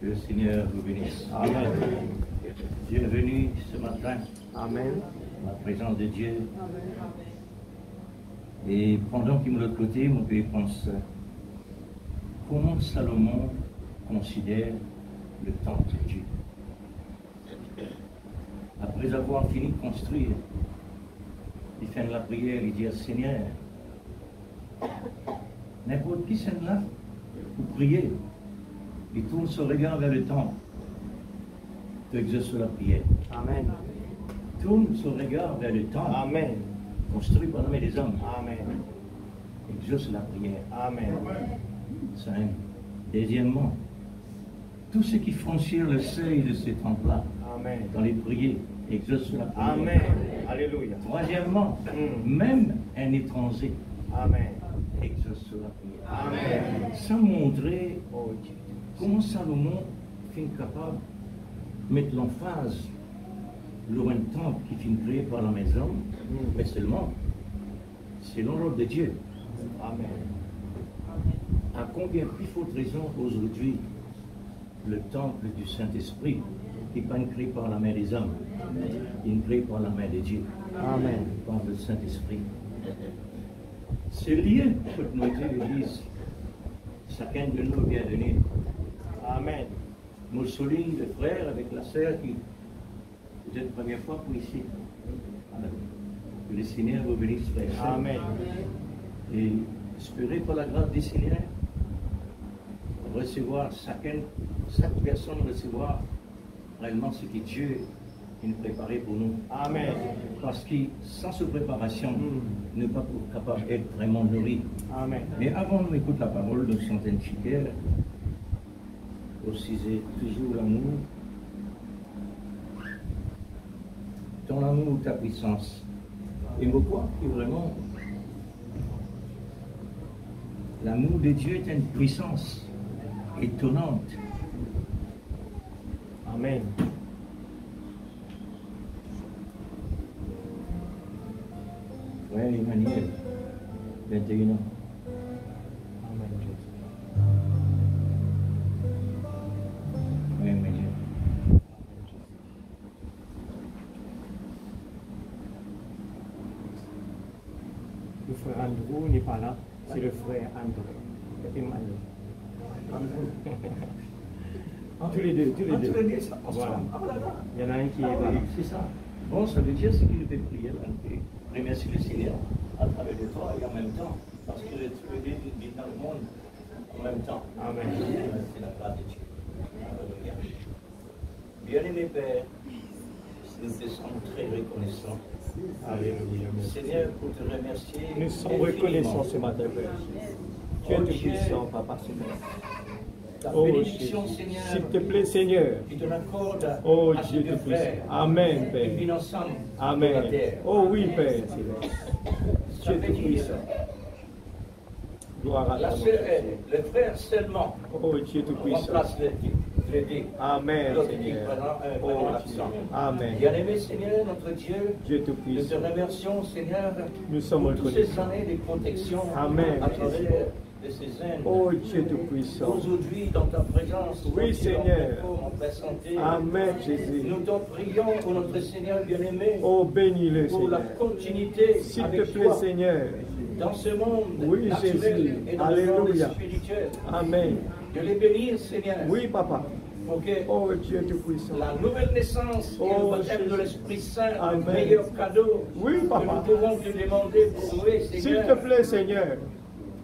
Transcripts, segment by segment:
Que le Seigneur vous bénisse. Amen. Dieu est venu ce matin Amen. en la présence de Dieu. Et pendant qu'il me l'autre côté, mon pays pense comment Salomon considère le temple de Dieu. Après avoir fini de construire, il fait la prière, il dit « Seigneur, n'importe qui c'est là pour prier, il tourne son regard vers le temple, tu exauces la prière. Amen. Tourne son regard vers le temple, Amen. construit par la main des hommes, Amen. exauce la prière. Amen. Ça, hein. Deuxièmement, tous ceux qui franchirent le seuil de ce temple-là, Amen. dans les prières, exauce la prière. Amen. Alléluia. Troisièmement, même un étranger Amen. exauce la prière. Amen. Ça montrer Oh Dieu. comment Salomon est capable de mettre l'emphase sur un temple qui est créé par la maison, mais seulement selon l'ordre de Dieu. Amen. À combien plus forte raison aujourd'hui le temple du Saint-Esprit n'est pas créé par la main des hommes, il est créé par la main de Dieu, Amen. par le Saint-Esprit. C'est lié pour nous l'Église. Chacun de nous est bienvenu. Amen. Nous souligne le frère avec la sœur qui c'est la première fois pour ici. Amen. Que le Seigneur vous bénisse, frère. Amen. Et espérez par la grâce du Seigneur recevoir chaque personne recevoir réellement ce que Dieu a préparé pour nous. Amen. Parce que sans cette préparation, nous ne sommes pas capables d'être vraiment nourris. Amen. Mais avant nous écouter la parole de Santaine Chiquer, aussi c'est toujours l'amour. Ton amour, ta puissance. Et je crois que vraiment, l'amour de Dieu est une puissance étonnante. Amen. Frère Emmanuel, 21 ans. Amen. Frère Emmanuel. Le frère Andrew n'est pas là, c'est le frère André. Emmanuel. Tous les deux, tous les deux. Voilà. Il y en a un qui est là. C'est ça. Bon, ça veut dire ce qu'il fait prier là. Et remercie le Seigneur à travers de toi et en même temps. Parce que tu veux dire dans le monde en même temps. Amen. C'est la grâce de Dieu. Alléluia. Bien-aimé Père, nous te sommes très reconnaissants. Alléluia. Seigneur, pour te remercier. Nous sommes reconnaissants ce matin, Père. Tu es tout puissant, Papa Seigneur. Ta Oh, bénédiction, Jésus. Seigneur, S'il te plaît, Seigneur. qui te l'accorde Oh à Dieu tes deux tout puissant. frères. Amen, Et Père. puis ensemble sur la Amen. terre. Oh oui, Père. Tu Ça es veut tout dire, puissant. Gloire à la toi. sœur aide, le frère seulement Oh Dieu tout puissant. remplace les deux. Amen, L'autre qui est Seigneur. vraiment Oh absent. Dieu. Amen. Bien-aimé Seigneur, notre Dieu, Dieu tout nous te puissant. remercions, Seigneur, Nous sommes pour toutes reconnaissants. ces années de protection Amen. à travers de ces aides. Oh Dieu tout puissant. Aujourd'hui, dans ta présence, Oui, quand tu es en Seigneur. repos, en pleine santé, Amen, Jésus. nous t'en prions pour notre Seigneur bien-aimé, Oh, bénis-le, pour la Seigneur. continuité S'il te avec plaît, toi Seigneur. dans ce monde Oui, naturel Jésus. et dans le monde Alléluia. spirituel. Amen. De les bénir, Seigneur, Oui, Papa. pour que Oh Dieu tout puissant. la nouvelle naissance et Oh, le baptême de Jésus. l'Esprit Saint, Amen. le meilleur cadeau Oui, que Papa. nous pouvons te demander pour nous, S'il Seigneur, te plaît, Seigneur.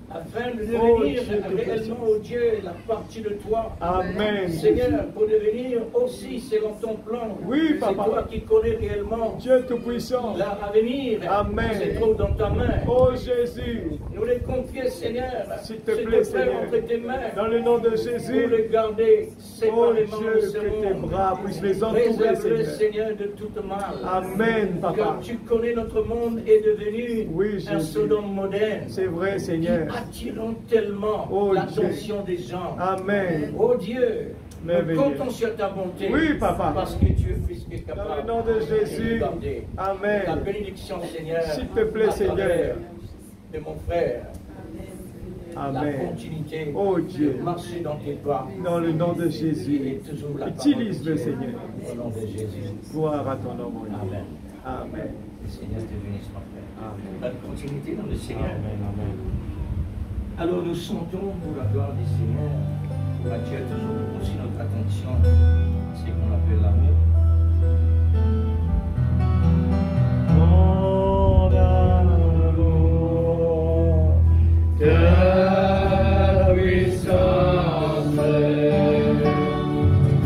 afin de Oh, devenir Dieu tout réellement, oh Dieu, la partie de toi. Amen. Seigneur, pour devenir aussi selon ton plan. Oui, C'est Papa. toi qui connais réellement Dieu tout puissant. l'avenir. Amen. Se trouve dans ta main. Oh Jésus. Nous les confions, Seigneur, S'il te plaît, Seigneur. entre tes mains. Dans le nom de Pour Jésus. les garder Oh séparément de Dieu, ce que tes monde. bras puissent les entourer, Préserve-le, Seigneur. Seigneur, de toute mal. Amen, Car Papa. tu connais notre monde est devenu Oui, un Jésus. Sodome moderne. C'est vrai, Seigneur. Attirant tellement Oh, l'attention des gens. Amen. Oh Dieu, nous Merveilleux. comptons sur ta bonté. Oui, Papa. Parce que tu es plus que capable. Dans le nom de Jésus. nous garder. Amen. Ta bénédiction, Seigneur. S'il te plaît, à Seigneur. travers de mon frère. Amen. la continuité Oh Dieu. de marcher dans tes pas. Dans le nom de Et Jésus, toujours la utilise parole le de Dieu. Seigneur. Au nom de Jésus. Gloire à ton nom, mon Dieu. Amen. Amen. Le Seigneur te bénisse, mon frère. Amen. Bonne continuité dans le Seigneur. Amen. Amen. Alors nous sentons pour la gloire du Seigneur, pour attirer toujours aussi notre attention, c'est qu'on appelle l'amour. Mon amour, ta puissance,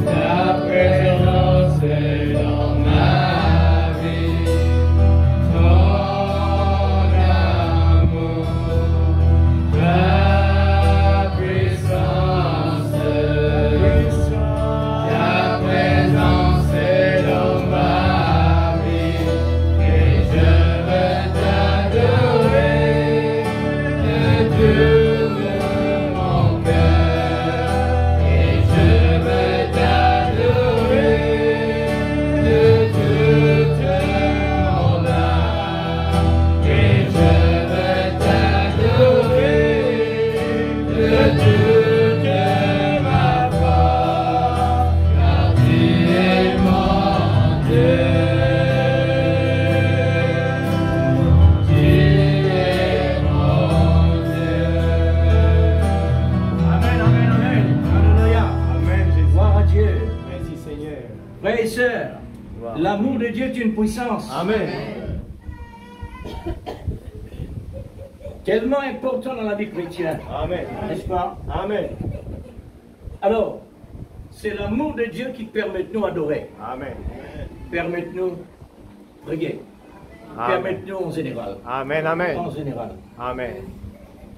ta présence est dans ma vie, ton amour, ta puissance, ta présence est dans ma vie, et je veux t'adorer de tout mon cœur, et je veux t'adorer de toute mon âme, et je veux t'adorer de toute ma force, car tu es mon Dieu. Tu es mon Dieu. Amen, amen, amen. Alléluia. Amen, Jésus. Gloire à Dieu. Merci Seigneur. Frères et sœurs, Gloire. l'amour de Dieu est une puissance Amen. tellement importante dans la vie chrétienne, Amen. n'est-ce pas? Amen. Alors, c'est l'amour de Dieu qui permet de nous adorer, Amen. permet de nous prier, Amen. permet de nous en général. Amen. Amen. En général. Amen.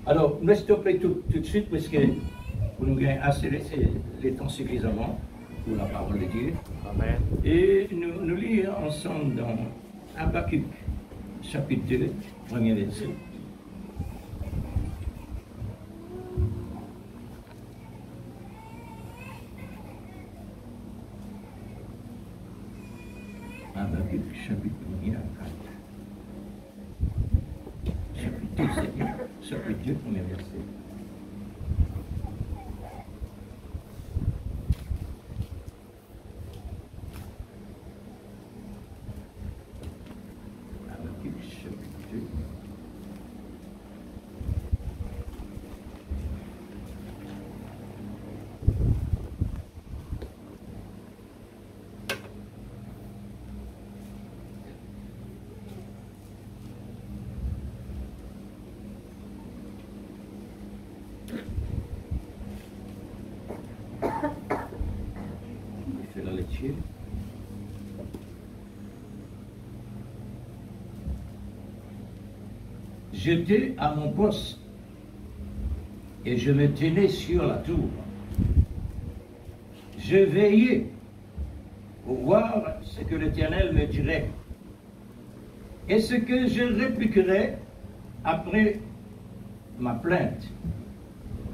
Alors, nous stopper tout de suite parce que vous nous gagnez assez les temps suffisamment pour la parole de Dieu. Amen. Et nous lire ensemble dans Habakkuk, chapitre 2, premier verset. Habakkuk, chapitre 1 à 4. Chapitre 2, c'est bien. Chapitre 2, premier verset. Habakkuk, chapitre 2. Je fais la lecture. J'étais à mon poste et je me tenais sur la tour. Je veillais pour voir ce que l'Éternel me dirait et ce que je répliquerais après ma plainte.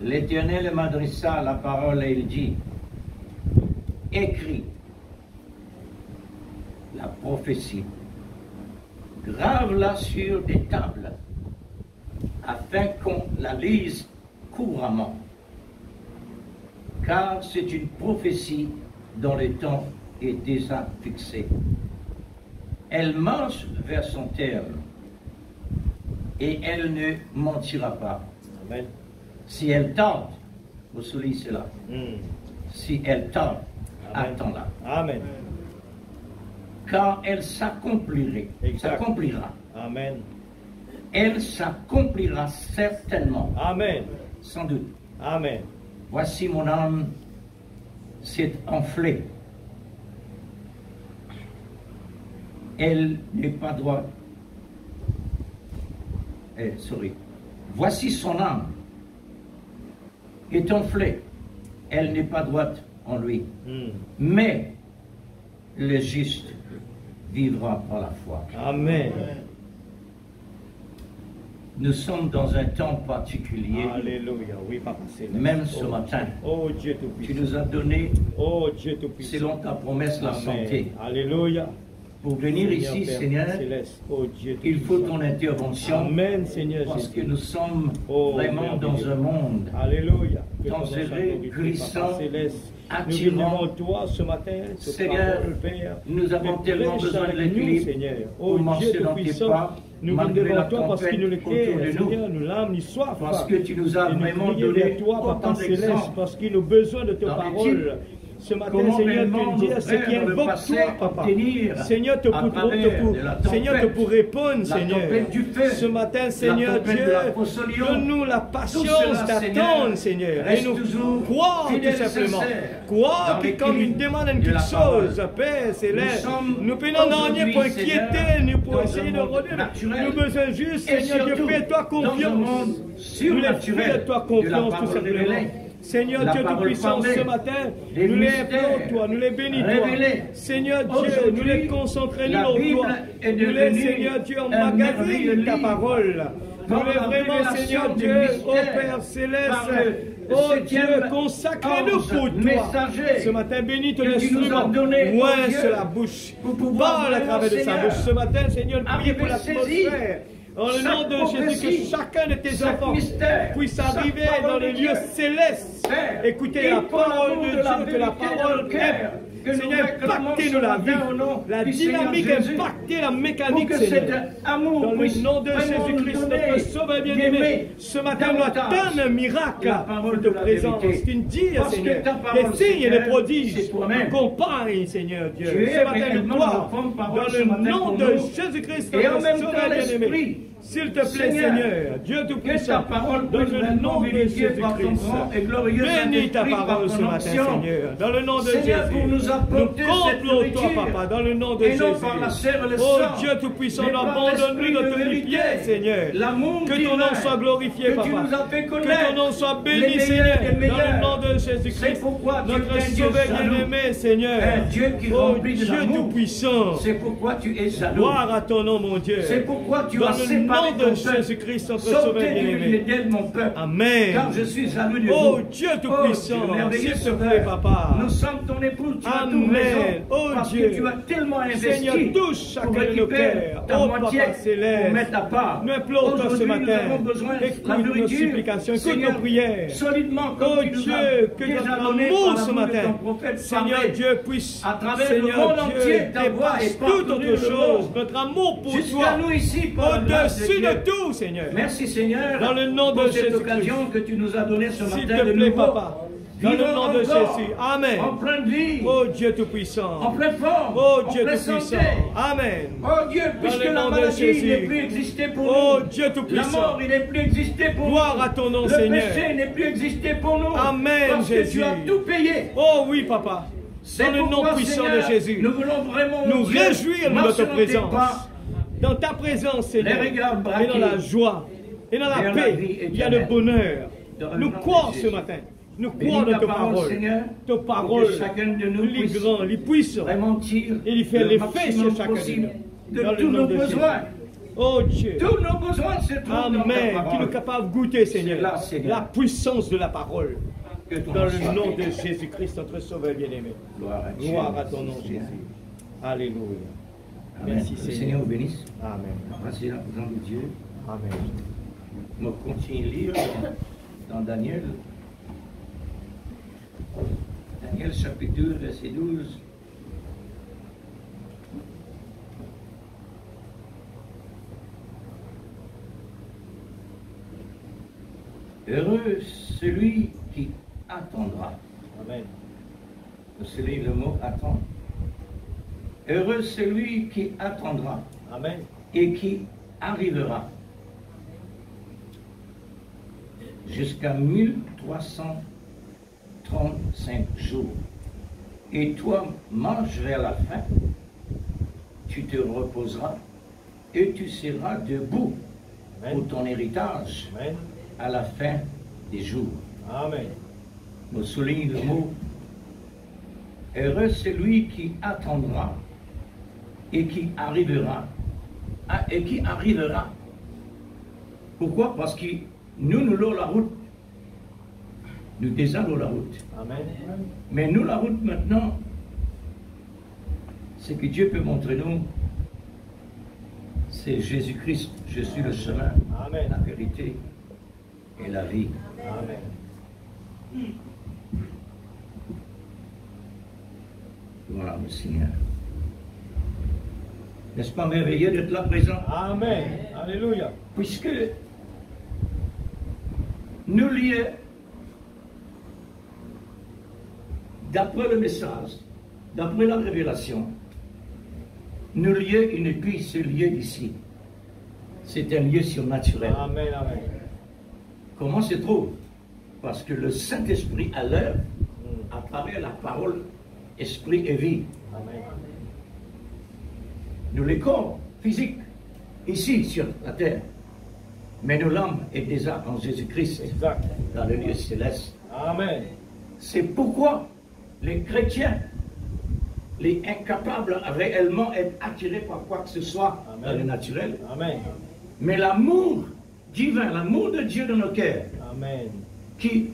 L'Éternel m'adressa la parole et il dit: écris la prophétie, grave-la sur des tables, afin qu'on la lise couramment. Car c'est une prophétie dont le temps est déjà fixé. Elle marche vers son terme, et elle ne mentira pas. Amen. Si elle tarde, vous soulignez cela, si elle tarde, Amen. attends-la. Amen. Car elle s'accomplira. Exact. S'accomplira. Amen. Elle s'accomplira certainement, Amen. sans doute. Amen. Voici mon âme s'est enflée. Elle n'est pas droite. Voici son âme est enflée. Elle n'est pas droite en lui. Mais le juste vivra par la foi. Amen. Nous sommes dans un temps particulier, Alléluia. Oui, Papa Céleste. même ce matin. Oh Dieu Tu Tout-Puissant. nous as donné, Oh Dieu Tout-Puissant. selon ta promesse, la Amen. santé. Alléluia. Pour venir ici, Père Seigneur, céleste, oh Dieu il faut Tout-Puissant. ton intervention. Amen, Seigneur Parce Jésus. que nous sommes Oh, vraiment dans merveilleux. un monde Alléluia. Que ton nom soit dangereux, glorifié, glissant, Papa céleste. Nous attirant. venons toi ce matin, ce Seigneur, parole, Père. nous avons Que tellement prêche besoin de avec nous, l'équilibre Seigneur. pour Oh Dieu marcher dans tes Tout-Puissant, pas, nous venons malgré la devant toi parce qu'il nous le tempête autour de quitte, nous. Seigneur, nous l'âme, nous soif. Parce que tu nous as Et nous vraiment crions donné vers toi, autant Papa céleste, d'exemples. parce qu'il a besoin de ta Dans les parole. types. Ce matin, Comment Seigneur, réellement tu dis nos à ceux qui frères dans le invoquent passé toi, Papa. obtenir Seigneur, à travers de la Seigneur, te tempête, pour répondre, la Seigneur. tempête du feu, Ce matin, la Seigneur tempête Dieu, de la Fausse-Lion. donne-nous la Tout patience cela, d'attendre, Seigneur. Et reste nous toujours croire tout fidèle, simplement. sincère, Croire dans que comme il l'équilibre demande de quelque la chose, parole. Père céleste, sommes nous prenons rien aujourd'hui, pour Seigneur, inquiéter, ni pour dans essayer un de monde redire. naturel. Nous besoin juste, Et Seigneur Dieu, surtout, fais-toi dans un confiance. monde Nous les surnaturel fais-toi de la confiance tout parole simplement. révélée. Seigneur La Dieu parole Tout-Puissant, parlée, ce matin, les nous les mystères implorons, toi, nous les bénis, toi. révélés. Seigneur Dieu, Aujourd'hui, nous les concentrons la en Bible toi. est Nous les, devenue Seigneur Dieu, un emmagasine merveilleux ta livre. parole. Nous Par les la vraiment, révélation Seigneur des Dieu, ô mystères, Père céleste, par le oh septième Dieu, consacre-nous ange pour toi. messager Ce matin, bénis ton que tu nous as instrument. donné, Loin oh Dieu, sur la bouche. pour pouvoir Parle à vraiment, travers de sa Seigneur, bouche. Ce matin, Seigneur, priez pour arriver l'atmosphère. Dans le nom de Jésus, prophétie, que chacun de tes chaque enfants mystère, puisse chaque arriver parole dans de les Dieu. lieux célestes. Père, Écoutez la et parole pour de l'amour de la Dieu, que la vérité dans parole le cœur, que nous Seigneur, réclamons impactez ce nous la vie, matin au nom la du Seigneur dynamique, Jésus. impactez la Pour mécanique, que cet Seigneur. amour Dans le puisse nom de vraiment Jésus-Christ, nous donner notre Sauveur bien-aimé, d'aimer ce matin, nous davantage attendons un miracle la parole de de la présence. vérité. Tu nous dis, Parce que Seigneur, ta parole, des signes et des Seigneur, prodiges c'est toi-même. accompagnent, Seigneur Dieu. Tu es Ce matin, nous réellement crois, la bonne parole dans ce le matin nom pour de nous. Jésus-Christ, Et en notre même Sauveur temps, bien-aimé. l'Esprit, S'il te plaît, Seigneur, Dieu que ta Tout-Puissant, parole dans puisse le vraiment nom de vérifier par ton Jésus-Christ, grand et glorieux bénis ta Saint-Esprit par parole ton ce matin, onction. Seigneur, dans le nom de Seigneur, Jésus. pour nous apporter Nous cette contemplons toi, nourriture, Papa, dans le nom de et Jésus. non par la chair et le Oh sang, Dieu Tout-Puissant, mais par abandonne-nous l'esprit de de ton vérité, pied, Seigneur. l'amour Que ton nom divin soit glorifié, que tu Papa. nous as fait Que connaître, ton nom soit les béni, meilleurs Seigneur, des dans le meilleurs. nom de C'est Jésus-Christ. pourquoi tu Notre es un Dieu Sauveur jaloux. bien-aimé, Seigneur. Un Dieu qui Oh remplit de Dieu l'amour. Tout-Puissant. C'est pourquoi tu es jaloux. Gloire à ton nom, mon Dieu. C'est pourquoi tu dans as le séparé nom ton de peuple. Jésus-Christ, notre Sauveur Sortez du bien-aimé. fidèle, mon peuple. Amen. Car je suis jaloux de Oh vous. Dieu Tout-Puissant, Dieu merveilleux s'il te plaît, Sauveur. Papa. Nous sommes ton époux, tu as tout Amen. raison. Oh parce Dieu. que tu as tellement investi Seigneur, touche pour chacun de nos récupérer cœurs. ta Oh, moitié Papa céleste. pour mettre à part. Nous implorons toi ce Aujourd'hui, matin. nous avons besoin de Écoute la nos nourriture. supplications, écoute Seigneur, nos prières. solidement comme Oh tu nous Dieu, as que déjà notre donné amour par ce l'amour de matin, ton prophète Seigneur parler. Dieu, puisse, À travers Seigneur le monde Dieu, entier, ta voix dépasse est toute parcourir autre le chose. monde. Notre amour pour Jusqu'à toi, nous ici, par la grâce au-dessus Dieu. de tout, Seigneur. Merci Seigneur Dans le nom pour de cette Jésus-Christ. occasion que tu nous as donnée ce S'il matin te de plaît, nouveau. Papa. Dans le Vivons nom de encore Jésus. Amen. En pleine vie, Oh Dieu Tout-Puissant. en pleine forme, Oh en Dieu pleine Tout-Puissant. santé. Amen. Oh Dieu, puisque le la nom de maladie Jésus. n'est plus existée pour Oh nous. Dieu La Tout-Puissant. mort, il n'est plus existé pour Gloire nous. à ton nom, Le Seigneur. péché n'est plus existé pour nous. Amen, Parce Jésus. que tu as tout payé. Oh oui, Papa. C'est Dans le nom pourquoi, puissant Seigneur, de Jésus. nous voulons vraiment Nous Dieu, réjouir de marcher notre dans tes présence. pas. Dans ta présence, Seigneur. Les regards Et braqués. dans la joie. Et dans la Vers la paix. vie Il y a le éternelle. bonheur. Dans le Nous nom de croyons Jésus. ce matin. Nous Bénis croyons ta dans ta parole, parole. Seigneur, Ta pour parole. que chacun de nous Les puisse grands, les puissants. vraiment tirer Il fait le l'effet maximum sur chacun de possible nous. de Dans le tous nom nos de Jésus. besoins. Oh Dieu. Tous nos besoins se trouvent dans ta Amen. Qui nous parole. est capable de goûter, Seigneur, C'est là, Seigneur. la puissance de la parole. Que ton Dans nom le soit nom de béni. Jésus-Christ, notre Sauveur bien-aimé. Gloire à Dieu. Gloire à ton nom, Seigneur. Jésus. Alléluia. Amen. Merci, Le Seigneur. Seigneur vous bénisse. Amen. Passez la présence de Dieu. Amen. On continue à lire dans Daniel. Daniel chapitre 2, verset 12. Heureux celui qui attendra. Amen. C'est le mot attendre. Heureux celui qui attendra Amen. et qui arrivera jusqu'à 1335 jours. Et toi, marche vers la fin, tu te reposeras et tu seras debout Amen. pour ton héritage Amen. à la fin des jours. Amen. On souligne le mot. Heureux celui qui attendra et qui arrivera. Et qui arrivera. Pourquoi? Parce que nous l'avons la route. Nous déjà la route. Amen. Mais nous, la route maintenant, Ce que Dieu peut montrer nous, c'est Jésus-Christ. Je suis le chemin, Amen. la vérité et la vie. Amen. Voilà le Seigneur. N'est-ce pas merveilleux d'être là présent? Amen. Alléluia. Puisque nous lions, d'après le message, d'après la révélation, nous lions une puis ce lieu d'ici. C'est un lieu surnaturel. Amen. Amen. Comment se trouve? Parce que le Saint-Esprit a l'œuvre à travers la parole, esprit et vie. Amen. Nous les corps physiques, ici sur la terre. Mais nos l'âme est déjà en Jésus-Christ, Exact. dans le lieu céleste. Amen. C'est pourquoi les chrétiens, les incapables réellement être attirés par quoi que ce soit Amen. dans le naturel. Amen. Mais l'amour divin, l'amour de Dieu dans nos cœurs, Amen. qui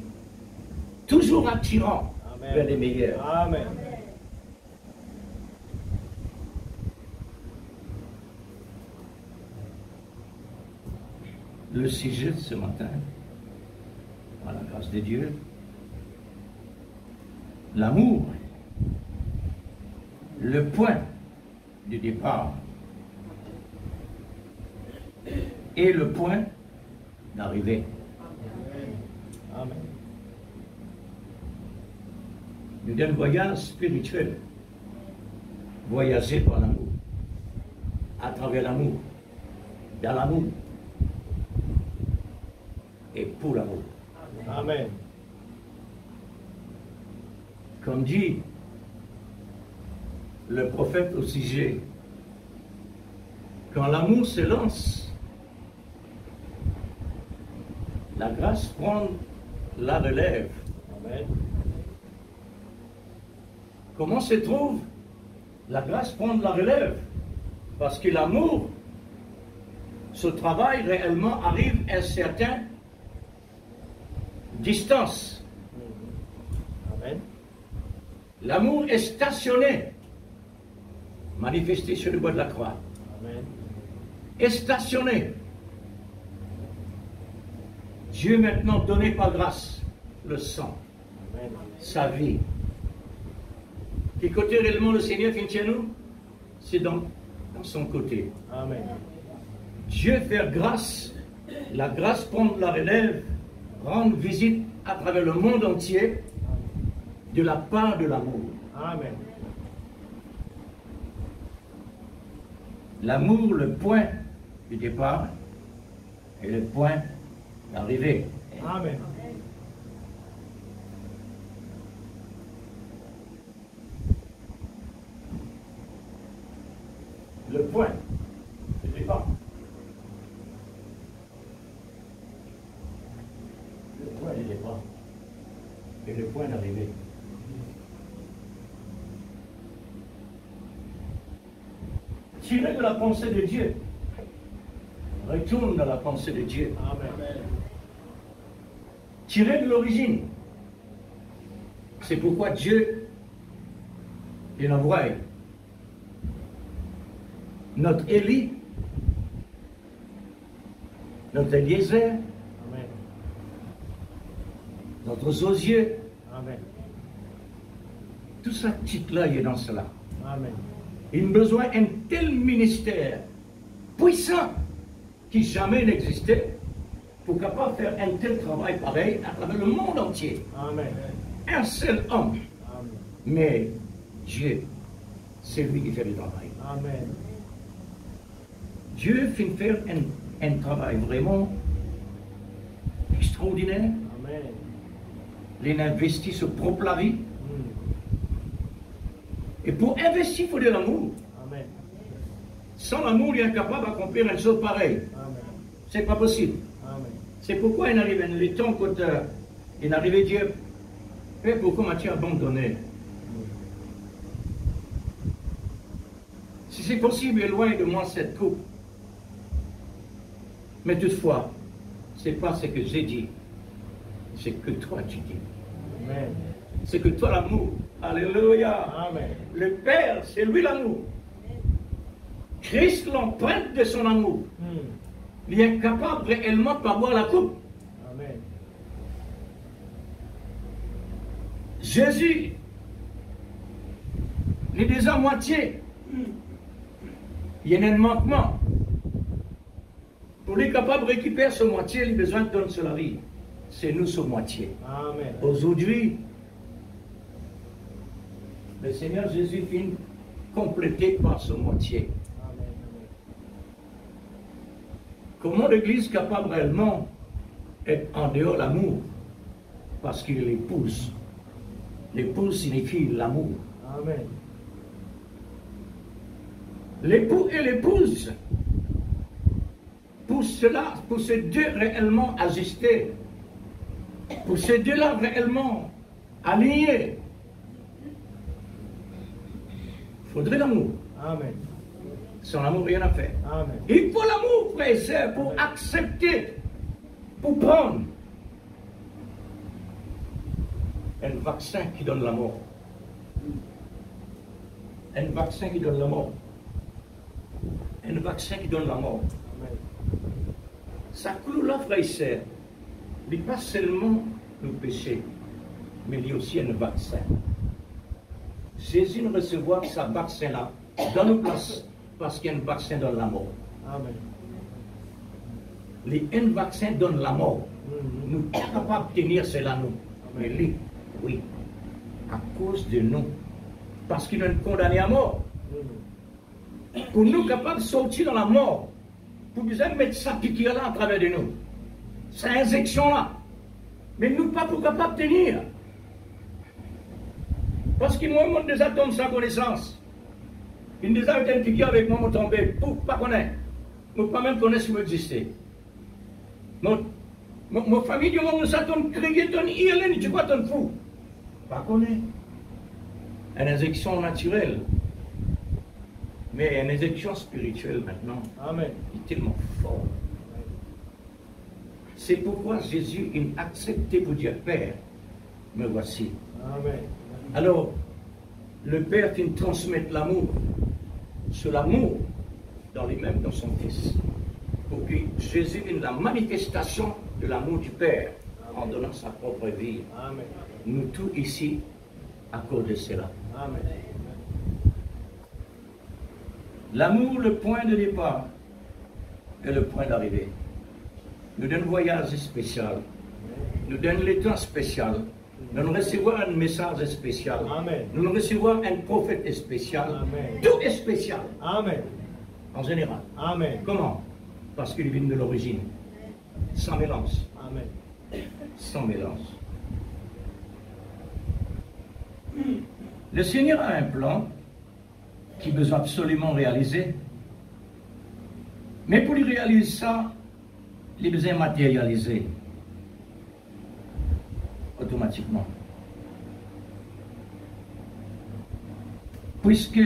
toujours attirant Amen. vers les meilleurs. Amen. Le sujet de ce matin, par la grâce de Dieu, l'amour, le point du départ et le point d'arrivée. Amen. Nous d'un voyage spirituel, voyager par l'amour, à travers l'amour, dans l'amour et pour l'amour. Amen. Comme dit le prophète au sujet, quand l'amour se lance, la grâce prend la relève. Amen. Comment se trouve? La grâce prend la relève. Parce que l'amour, ce travail réellement arrive à une certaine distance. Amen. L'amour est stationné, manifesté sur le bois de la croix. Amen. Est stationné. Dieu maintenant donné par grâce le sang, Amen. sa vie. Qui côté réellement le Seigneur vient chez nous? C'est dans son côté. Amen. Dieu fait grâce, la grâce prend la relève, rendre visite à travers le monde entier de la part de l'amour. Amen. L'amour, le point du départ et le point d'arrivée. Amen. Le point du départ. Le point du départ et le point d'arrivée. Tirez de la pensée de Dieu. Retourne dans la pensée de Dieu. Amen. Tirez de l'origine. C'est pourquoi Dieu il envoie notre Élie, notre Eliezer, Amen. notre Josieu. Amen. Tout ça, titre-là, il est dans cela. Amen. Il a besoin d'un tel ministère puissant qui jamais n'existait pour capable faire un tel travail pareil à travers le monde entier. Amen. Un seul homme. Amen. Mais Dieu, c'est lui qui fait le travail. Amen. Dieu fait faire un travail vraiment extraordinaire. Amen. Il investit sur propre la vie. Mm. Et pour investir, il faut de l'amour. Amen. Sans l'amour, il est incapable d'accomplir une chose pareille. Amen. C'est pas possible. Amen. C'est pourquoi il arrive un temps quand il arrive Dieu. Et pourquoi m'as-tu abandonné? Si c'est possible, éloigne de moi cette coupe. Mais toutefois, ce n'est pas ce que j'ai dit, c'est que toi tu dis. Amen. C'est que toi l'amour Alléluia. Amen. Le Père, c'est lui l'amour. Christ, l'empreinte de son amour. Il est incapable réellement de boire la coupe. Amen. Jésus, il est déjà à moitié. Il y a un manquement. Pour être capable de récupérer ce moitié, il a besoin de donner sur la vie. C'est nous ce moitié. Amen. Aujourd'hui, le Seigneur Jésus vient compléter par ce moitié. Amen. Comment l'Église est capable réellement d'être en dehors de l'amour? Parce qu'il est l'épouse. L'épouse signifie l'amour. Amen. L'époux et l'épouse, pour cela, pour ces deux réellement ajustés, pour ces deux-là réellement alignés, il faudrait l'amour. Amen. Sans l'amour, rien à faire. Amen. Il faut l'amour, frères et sœurs, pour accepter, pour prendre un vaccin qui donne la mort. Un vaccin qui donne la mort. Un vaccin qui donne la mort. Amen. Ça coule là, frères et sœurs. Il n'est pas seulement le péché, mais il y a aussi un vaccin. Jésus ne recevoir ce vaccin-là dans nos places parce qu'il y a un vaccin dans la mort. Amen. Un vaccin donne la mort. Nous ne sommes pas capables de tenir cela, nous. Mais lui, oui, à cause de nous. Parce qu'il nous a condamné à mort. Pour nous capables de sortir dans la mort, pour besoin de mettre sa piqûre-là à travers de nous. Cette injection-là. Mais nous pas pour capables de tenir. Parce qu'il moi, mon déjà tombe sans connaissance. Il déjà été un piqûre avec moi, mon tombé, pour pas connaître. Moi, pas même connaître ce qui existait. Mon famille du monde, ça tombe crier, ton irlène, tu vois, ton fou. Pas connaître. Une injection naturelle. Mais une injection spirituelle maintenant. Amen. Est tellement fort. C'est pourquoi Jésus a accepté pour dire Père, me voici. Amen. Alors, le Père qui nous transmet l'amour, c'est l'amour dans lui-même, dans son Fils. Pour que Jésus ait la manifestation de l'amour du Père en donnant sa propre vie. Amen. Nous tous ici, à cause de cela. Amen. L'amour, le point de départ et le point d'arrivée. Nous donne un voyage spécial. Nous donne l'état spécial. Nous recevons un message spécial. Amen. Nous recevons un prophète spécial. Amen. Tout est spécial, Amen. en général. Amen. Comment? Parce qu'il vient de l'origine. Sans mélange. Amen. Sans mélange. Le Seigneur a un plan qui besoin absolument réaliser. Mais pour lui réaliser ça, il a besoin de matérialiser automatiquement. Puisque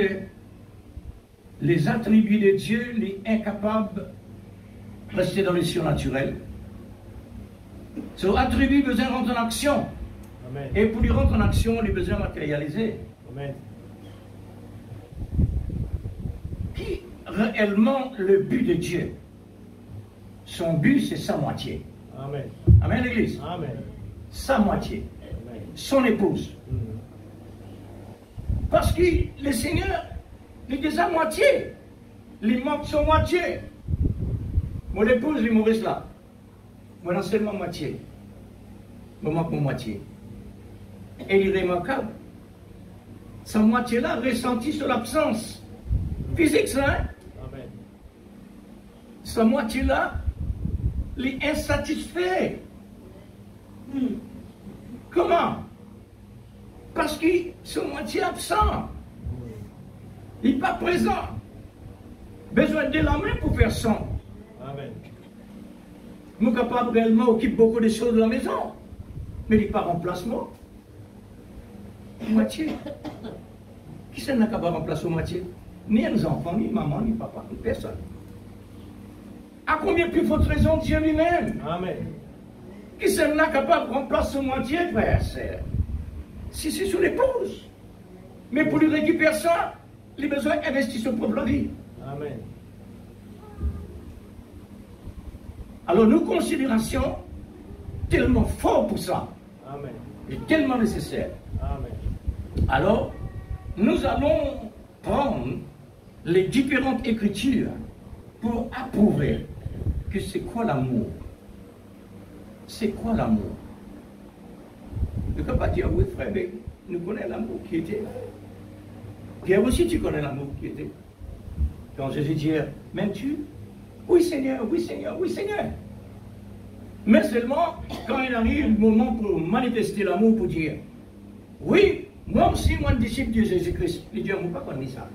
les attributs de Dieu, il est incapable de rester dans le surnaturel. Ce attribut besoin de rentrer en action. Amen. Et pour lui rentrer en action, il a besoin de matérialiser. Amen. Qui réellement le but de Dieu? Son but, c'est sa moitié. Amen. Amen, l'Église. Amen. Sa moitié. Amen. Son épouse. Parce que le Seigneur, il est déjà moitié. Il manque son moitié. Mon épouse, il est mauvaise là. Moi, non seulement moitié. Il manque mon moitié. Et il est remarquable. Sa moitié-là ressentit sur l'absence physique, ça, hein? Amen. Sa moitié-là, il est insatisfait. Comment? Parce que son moitié absent. Il n'est pas présent. Besoin de la main pour faire son. Amen. Nous sommes capables réellement d'occuper beaucoup de choses de la maison. Mais il n'est pas remplacement. Moitié. Qui c'est qui n'est capable de remplacer moitié? Ni nos enfants, ni maman, ni papa, ni personne. À combien plus forte raison Dieu lui-même? Amen. Qui c'est qui n'est capable de remplacer moitié, frère et sœur? Si c'est sur l'épouse. Mais pour lui récupérer ça, il a besoin d'investir son propre vie. Amen. Alors, nos considérations, tellement fort pour ça, Amen. et tellement nécessaire. Amen. Alors, nous allons prendre les différentes écritures pour approuver que c'est quoi l'amour. C'est quoi l'amour? Ne peux pas dire, oui frère, mais nous connaissons l'amour qui était. Pierre aussi, tu connais l'amour qui était. Quand Jésus dit, m'aimes-tu? Oui Seigneur, oui Seigneur, oui Seigneur. Mais seulement, quand il arrive le moment pour manifester l'amour, pour dire, oui, moi aussi, moi, disciple de Jésus-Christ, il dit, on ne peut pas connaître ça.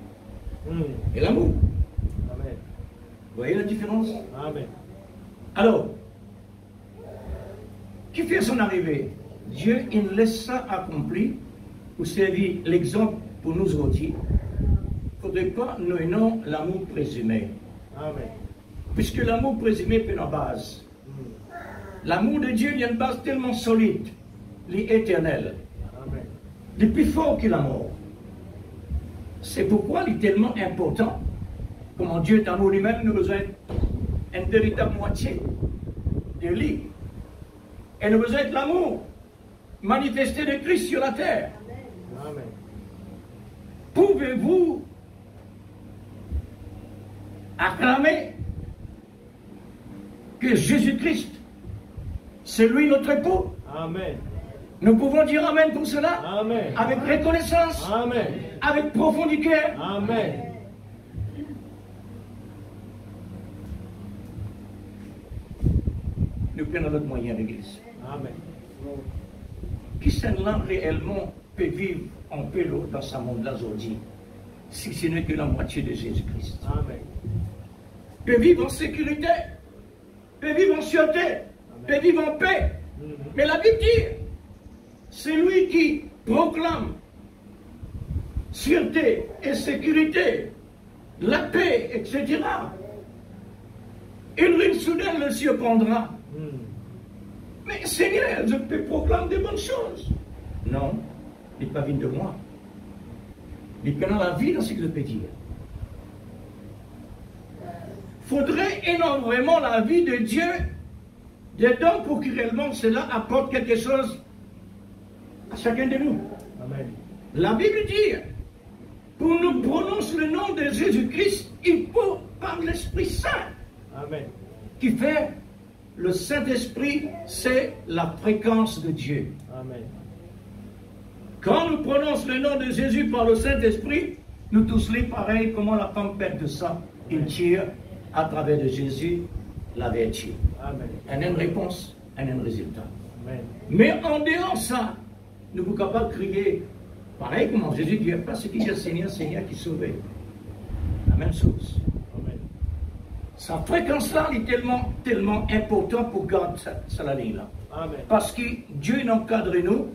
Et l'amour. Amen. Vous voyez la différence? Amen. Alors, qui fait son arrivée? Dieu, il laisse ça accompli pour servir l'exemple pour nous autres. Il ne faudrait pas nous ayons l'amour présumé. Amen. Puisque l'amour présumé est une base. L'amour de Dieu, il y a une base tellement solide, l'éternel. Amen. Il est plus fort que la mort. C'est pourquoi il est tellement important. Comment Dieu est amour lui-même, nous avons besoin d'une véritable moitié de lui. Et nous avons besoin de l'amour manifesté de Christ sur la terre. Amen. Pouvez-vous acclamer que Jésus-Christ, c'est lui notre époux? Amen. Nous pouvons dire Amen pour cela? Amen. Avec reconnaissance, Amen. avec profondeur. Amen. Nous prenons notre moyen, l'Église. Amen. Qui celle-là réellement peut vivre en paix dans ce monde-là aujourd'hui, si ce n'est que la moitié de Jésus-Christ? Amen. Peut vivre en sécurité, peut vivre en sûreté, peut vivre en paix. Mais la Bible dit, c'est lui qui proclame sûreté et sécurité, la paix, etc. Une ruine soudaine le surprendra. Mais Seigneur, je peux proclamer de bonnes choses. Non, il n'est pas venu de moi. Il prend la vie dans ce que je peux dire. Faudrait énormément la vie de Dieu dedans pour que réellement cela apporte quelque chose à chacun de nous. Amen. La Bible dit, pour nous prononcer le nom de Jésus-Christ, il faut par l'Esprit Saint. Amen. Qui fait le Saint-Esprit, c'est la fréquence de Dieu. Amen. Quand nous prononçons le nom de Jésus par le Saint-Esprit, nous tous les pareil, comment la femme perd de sang, il tire à travers de Jésus la vertu. Amen. Elle a une réponse, elle a un résultat. Amen. Mais en dehors de ça, nous ne pouvons pas crier, pareil comme Jésus dit, pas ce qui dit Seigneur, Seigneur qui sauve. La même chose. Amen. Sa fréquence-là est tellement importante pour garder la ligne-là. Amen. Parce que Dieu encadre nous,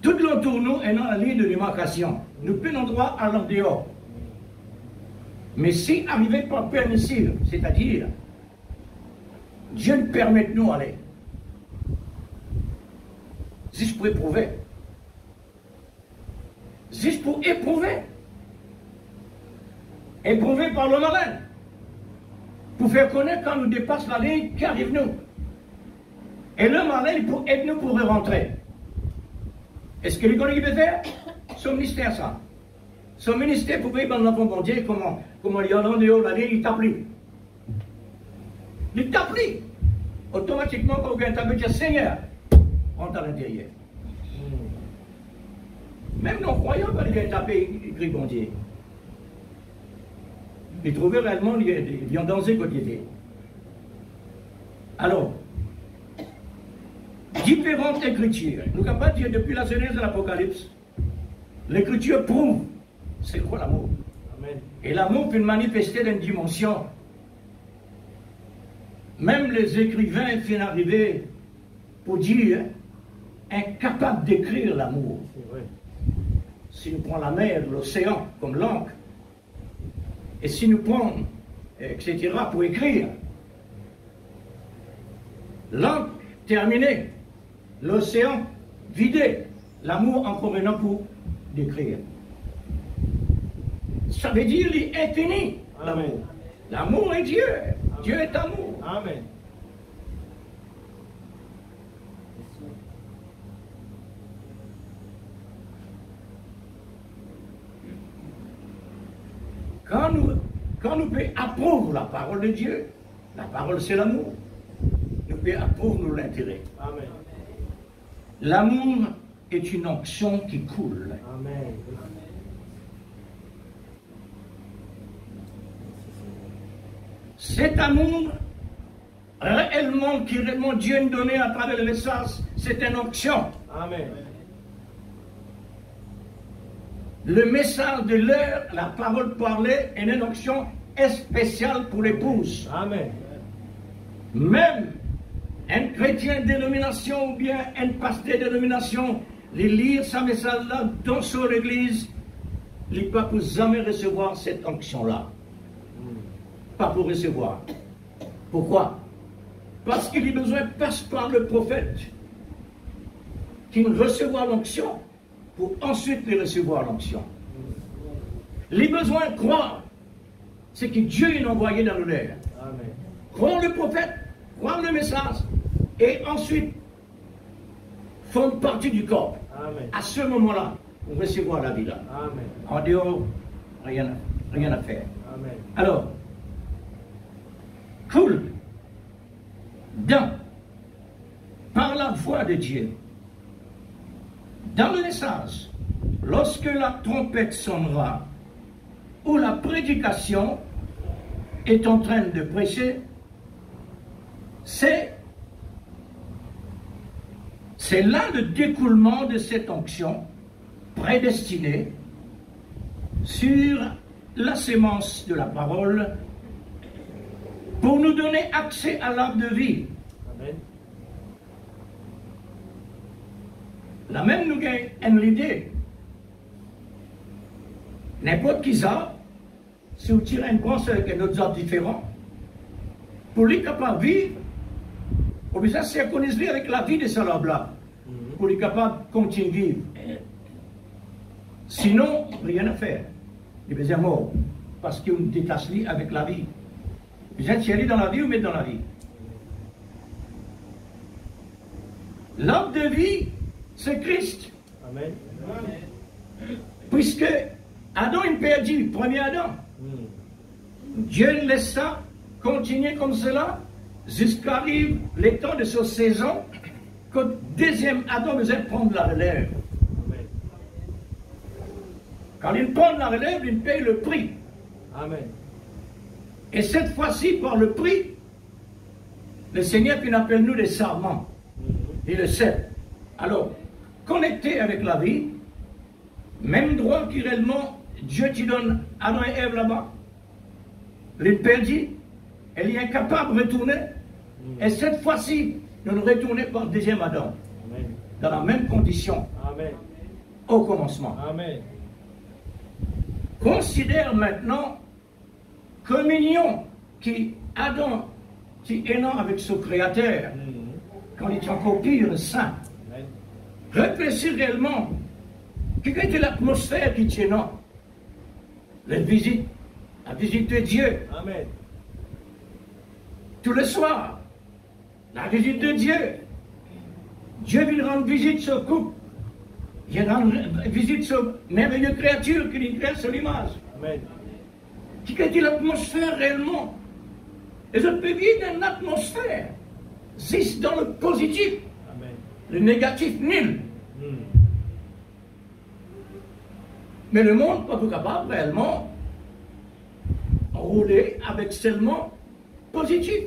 tout l'entour nous est dans la ligne de démarcation. Nous prenons droit à l'en dehors. Mais si arrivé par permissive, c'est-à-dire, Dieu nous permet de nous aller, juste pour éprouver, juste pour éprouver par le malin, pour faire connaître quand nous dépassons la ligne qui arrive nous. Et le malin, il peut aider nous pour rentrer. Est-ce que les connaît qui peut faire? Son ministère, ça. Son ministère pouvait, dans l'enfant bon Dieu, comment il y a en dehors la ligne, il t'applique. Il t'applique. Automatiquement, quand vous avez dit Seigneur, rentre à l'intérieur. Même non-croyants, quand il vient taper, il crie bon Dieu. Il trouvait réellement, il est en danger quand il était. Alors, différentes écritures. Nous ne pouvons pas dire depuis la Genèse de l'Apocalypse, l'écriture prouve c'est quoi l'amour. Amen. Et l'amour peut manifester dans une dimension. Même les écrivains finissent arriver pour dire incapables d'écrire l'amour. C'est vrai. Si nous prenons la mer, l'océan comme l'encre, et si nous prenons, etc., pour écrire, l'encre terminée, l'océan vidé, l'amour encore maintenant pour décrire. Ça veut dire l'infini, l'amour. Amen. L'amour est Dieu. Dieu est amour. Amen. Quand nous pouvons approuver la parole de Dieu, la parole c'est l'amour, nous pouvons approuver l'intérêt. Amen. L'amour est une onction qui coule. Amen. Cet amour, qui réellement Dieu nous donnait à travers le message, c'est une onction. Amen. Le message de l'heure, la parole parlée, est une onction spéciale pour l'épouse. Amen. Même un chrétien de dénomination ou bien un pasteur de dénomination, les lire ce message-là dans son église, il ne peut pas jamais recevoir cette onction-là. Pas pour recevoir. Pourquoi? Parce qu'il a besoin, passe par le prophète, qui recevoir l'onction, pour ensuite les recevoir l'onction. Les besoins de croire, c'est que Dieu l'a envoyé dans l'air. Amen. Croire le prophète, croire le message, et ensuite font partie du corps. Amen. À ce moment-là, on recevoir la vie là. Amen. En dehors, rien à faire. Amen. Alors, cool, par la voix de Dieu, dans le message, lorsque la trompette sonnera, ou la prédication est en train de prêcher, c'est là le découlement de cette onction prédestinée sur la sémence de la parole pour nous donner accès à l'arbre de vie. Amen. La même nous gagne l'idée. N'importe qui ça, si vous tirez une branche avec un autre arbre différent, pour lui capable de vivre, on besoin de synchroniser avec la vie de ce arbre-là, pour lui capable de continuer de vivre. Sinon, rien à faire. Il besoin mort, parce qu'on détache lui avec la vie. Vous êtes chéri dans la vie ou mettre dans la vie. L'arbre de vie, c'est Christ. Amen. Puisque Adam est perdu, premier Adam. Dieu laisse ça continuer comme cela jusqu'à arrive le temps de sa saison, que deuxième Adam besoin de prendre la relève. Amen. Quand il prend la relève, il paye le prix. Amen. Et cette fois-ci, par le prix, le Seigneur qui appelle nous des serments. Il le sait. Alors, connecté avec la vie, même droit qui réellement, Dieu te donne Adam et Ève là-bas. Les perdus, elle est incapable de retourner. Et cette fois-ci, nous nous retournons par le deuxième Adam. Amen. Dans la même condition, Amen. au commencement. Amen. Considère maintenant communion qui Adam, qui est né avec son Créateur, quand il est encore pur, saint. Amen. Réfléchis réellement. Quelle était l'atmosphère qui tient là? La visite de Dieu, Amen. tout le soir. La visite de Dieu. Dieu veut rendre visite sur couple. Il rend visite sur merveilleuse créature qu'il crée sur l'image. Amen. Quelle était l'atmosphère réellement? Et je peux vivre une atmosphère. C'est dans le positif. Amen. Le négatif, nul. Mm. Mais le monde n'est pas capable réellement de rouler avec seulement positif.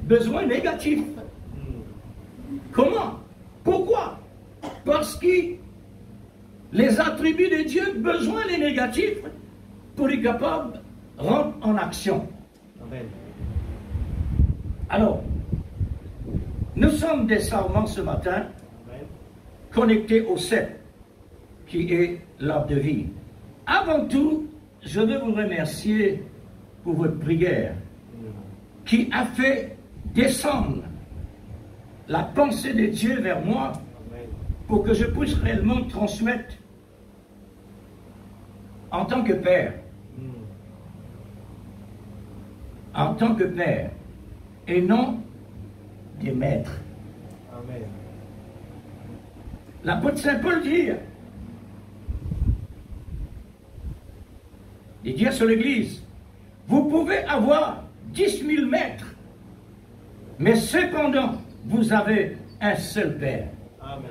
Besoin négatif. Comment? Pourquoi? Parce que les attributs de Dieu, besoin les négatifs pour être capable de rentrer en action. Amen. Alors, nous sommes des serments ce matin, Amen. connectés au cep, qui est l'arbre de vie. Avant tout, je veux vous remercier pour votre prière, qui a fait descendre la pensée de Dieu vers moi, Amen. pour que je puisse réellement transmettre en tant que père. En tant que père. Et non des maîtres. Amen. L'apôtre Saint Paul dit sur l'Église, vous pouvez avoir 10 000 maîtres, mais cependant, vous avez un seul Père. Amen.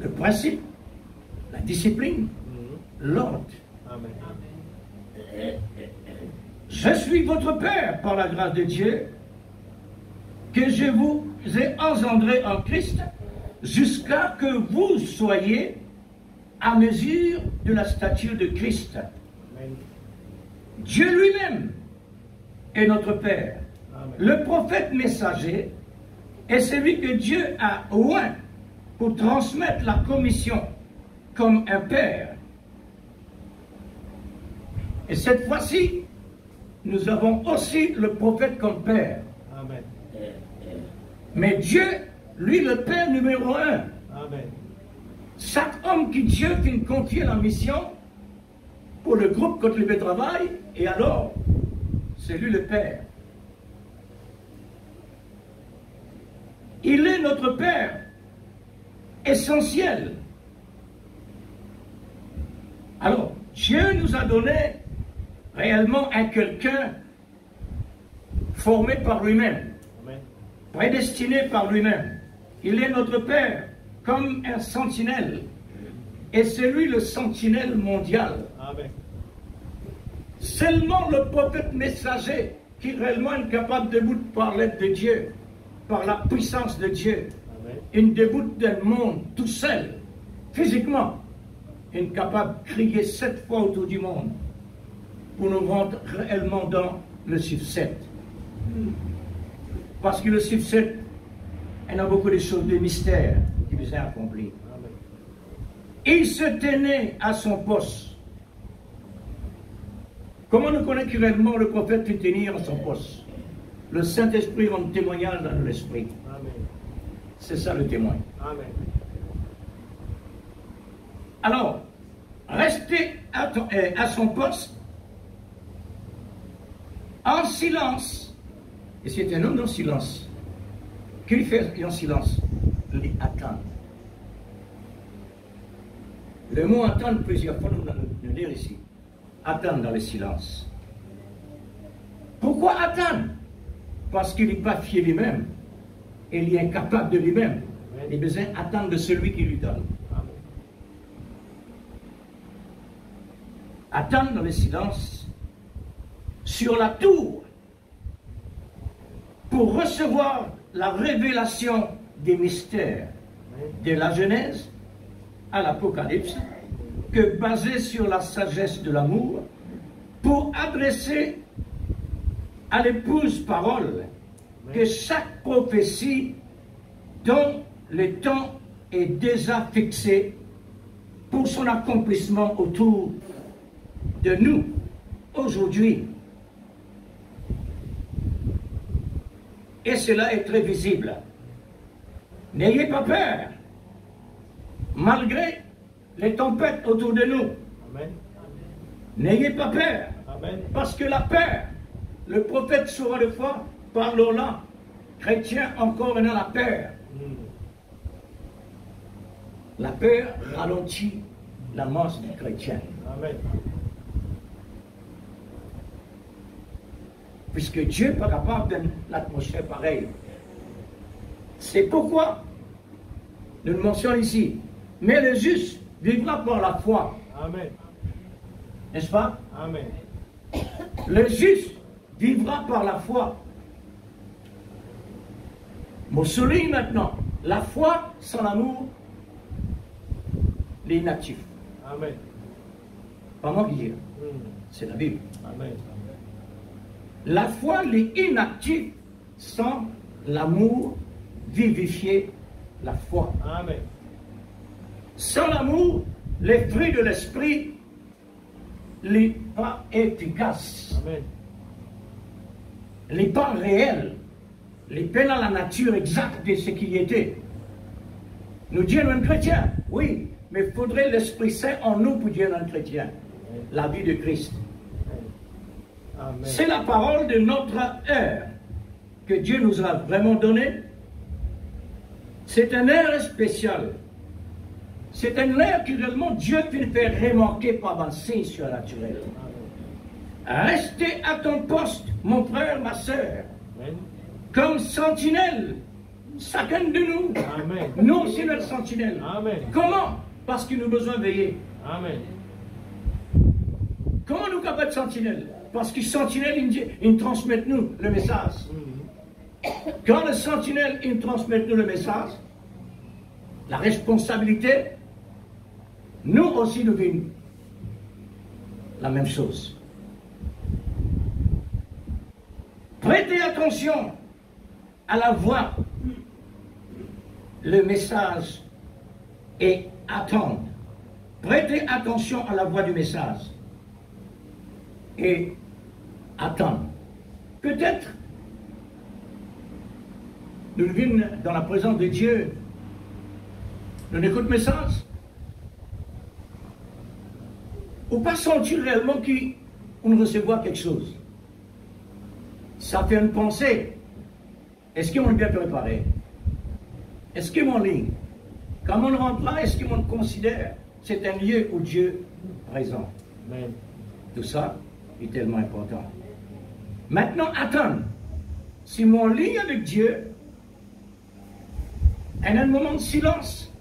Le principe, la discipline, l'ordre. Amen. Je suis votre Père par la grâce de Dieu, que je vous ai engendré en Christ, jusqu'à que vous soyez à mesure de la stature de Christ. Amen. Dieu lui-même est notre Père. Amen. Le prophète messager est celui que Dieu a oint pour transmettre la commission comme un Père. Et cette fois-ci, nous avons aussi le prophète comme Père. Amen. Mais Dieu, lui, le Père numéro 1. Amen. Chaque homme qui Dieu qui confie la mission pour le groupe contre le travail, et alors, c'est lui le Père. Il est notre Père essentiel. Alors, Dieu nous a donné réellement un quelqu'un formé par lui-même, Amen. prédestiné par lui-même. Il est notre Père comme un sentinelle. Et c'est lui le sentinelle mondial. Amen. Seulement le prophète messager qui réellement est capable de parler de Dieu, par la puissance de Dieu. Amen. Une déboute d'un monde tout seul, physiquement, incapable de crier 7 fois autour du monde pour nous rendre réellement dans le chiffre 7. Parce que le chiffre 7, il y a beaucoup de choses de mystère qui nous sont accomplies. Amen. Il se tenait à son poste. Comment nous connaît réellement le prophète se tenir à son poste? Le Saint-Esprit rend témoignage dans l'Esprit. Amen. C'est ça le témoin. Amen. Alors, rester à son poste, en silence. Et c'est un homme en silence. Qu'il fait en silence? Il dit attendre. Le mot attendre, plusieurs fois, nous le dire ici. Attendre dans le silence. Pourquoi attendre? Parce qu'il n'est pas fier lui-même. Il est incapable de lui-même. Il a besoin d'attendre de celui qui lui donne. Amen. Attendre dans le silence sur la tour pour recevoir la révélation des mystères de la Genèse à l'Apocalypse, que basé sur la sagesse de l'amour, pour adresser à l'épouse parole que chaque prophétie dont le temps est déjà fixé pour son accomplissement autour de nous aujourd'hui. Et cela est très visible. N'ayez pas peur, malgré les tempêtes autour de nous. Amen. N'ayez pas peur, Amen. parce que la peur, le prophète souvent de fois parle là, chrétien encore dans la peur. La peur ralentit la marche du chrétien. Amen. Puisque Dieu n'est pas capable de l'atmosphère pareille. C'est pourquoi nous le mentionnons ici. Mais le juste vivra par la foi. Amen. N'est-ce pas? Amen. Le juste vivra par la foi. Je souligne maintenant, la foi sans l'amour, est inactif. Amen. Pas moi qui dis, c'est la Bible. Amen. La foi est inactive sans l'amour vivifier la foi. Amen. Sans l'amour, les fruits de l'esprit n'est pas efficace, Amen. n'est pas réel, n'est pas dans la nature exacte de ce qu'il était. Nous disons, un chrétien, Oui, mais il faudrait l'Esprit Saint en nous pour dire un chrétien. La vie de Christ. Amen. C'est la parole de notre heure que Dieu nous a vraiment donnée. C'est un heure spécial. C'est un heure que réellement Dieu peut faire remarquer par un signe surnaturel. Restez à ton poste, mon frère, ma soeur, Amen. comme sentinelle, chacun de nous. Amen. Nous aussi notre sentinelle. Amen. Comment? Parce que nous avons besoin de veiller. Amen. Comment nous capables de sentinelle? Parce que sentinelle, ils transmettent nous le message. Quand le sentinelle, il transmet nous le message, la responsabilité, nous aussi nous vivons la même chose. Prêtez attention à la voix, le message et attendre. Prêtez attention à la voix du message et attendre. Peut-être nous vivons dans la présence de Dieu. Nous écoutons le message. Ou pas sent-il réellement qu'on recevoir quelque chose? Ça fait une pensée. Est-ce qu'on est bien préparé? Est-ce qu'on est en ligne? Quand on rentre là, est-ce qu'on considère que c'est un lieu où Dieu est présent? Amen. Tout ça est tellement important. Maintenant, attendre. Si mon ligne avec Dieu, il y a un moment de silence.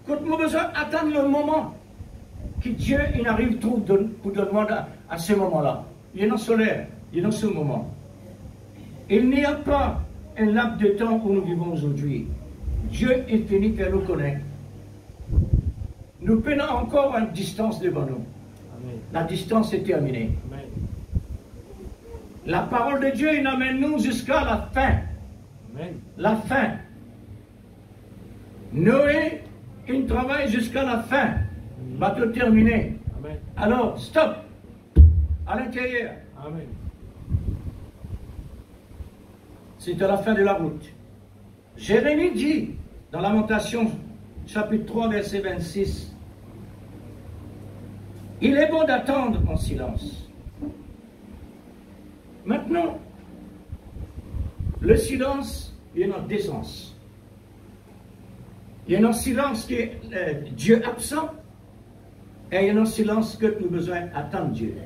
Quand nous avons besoin d'attendre le moment que Dieu il arrive pour demander à ce moment-là. Il est dans le solaire, il est dans ce moment. Il n'y a pas un laps de temps où nous vivons aujourd'hui. Dieu est fini de nous connaître. Nous prenons encore une distance devant nous. Amen. La distance est terminée. Amen. La parole de Dieu, il amène nous jusqu'à la fin. Amen. La fin. Noé, il travaille jusqu'à la fin. Va tout terminer. Amen. Alors, stop. À l'intérieur. Amen. C'est à la fin de la route. Jérémie dit, dans Lamentation, chapitre 3, verset 26, il est bon d'attendre en silence. Maintenant, le silence, il y a une décence. Il y a un silence qui est Dieu absent, et il y a un silence que nous avons besoin d'attendre Dieu.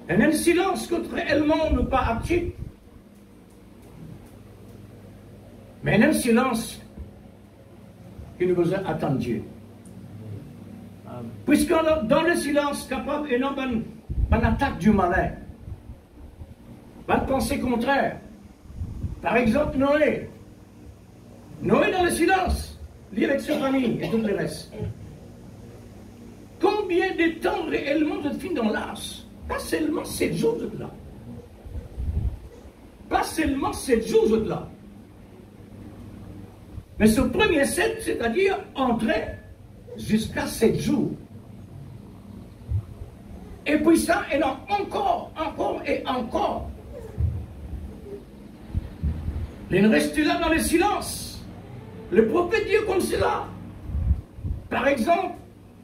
Il y a un silence que réellement nous pas actif. Mais il y a un silence que nous avons besoin d'attendre Dieu. Amen. Puisque dans le silence, capable et non une attaque du malin, pas de pensée contraire. Par exemple, Noé. Noé dans le silence, lui avec sa famille et tout le reste. Combien de temps réellement de fin dans l'arche? Pas seulement 7 jours de là. Pas seulement 7 jours de là. Mais ce premier 7, c'est-à-dire entrer jusqu'à 7 jours. Et puis ça, et non, encore et encore. Il reste là dans le silence. Le prophète dit comme cela. Par exemple,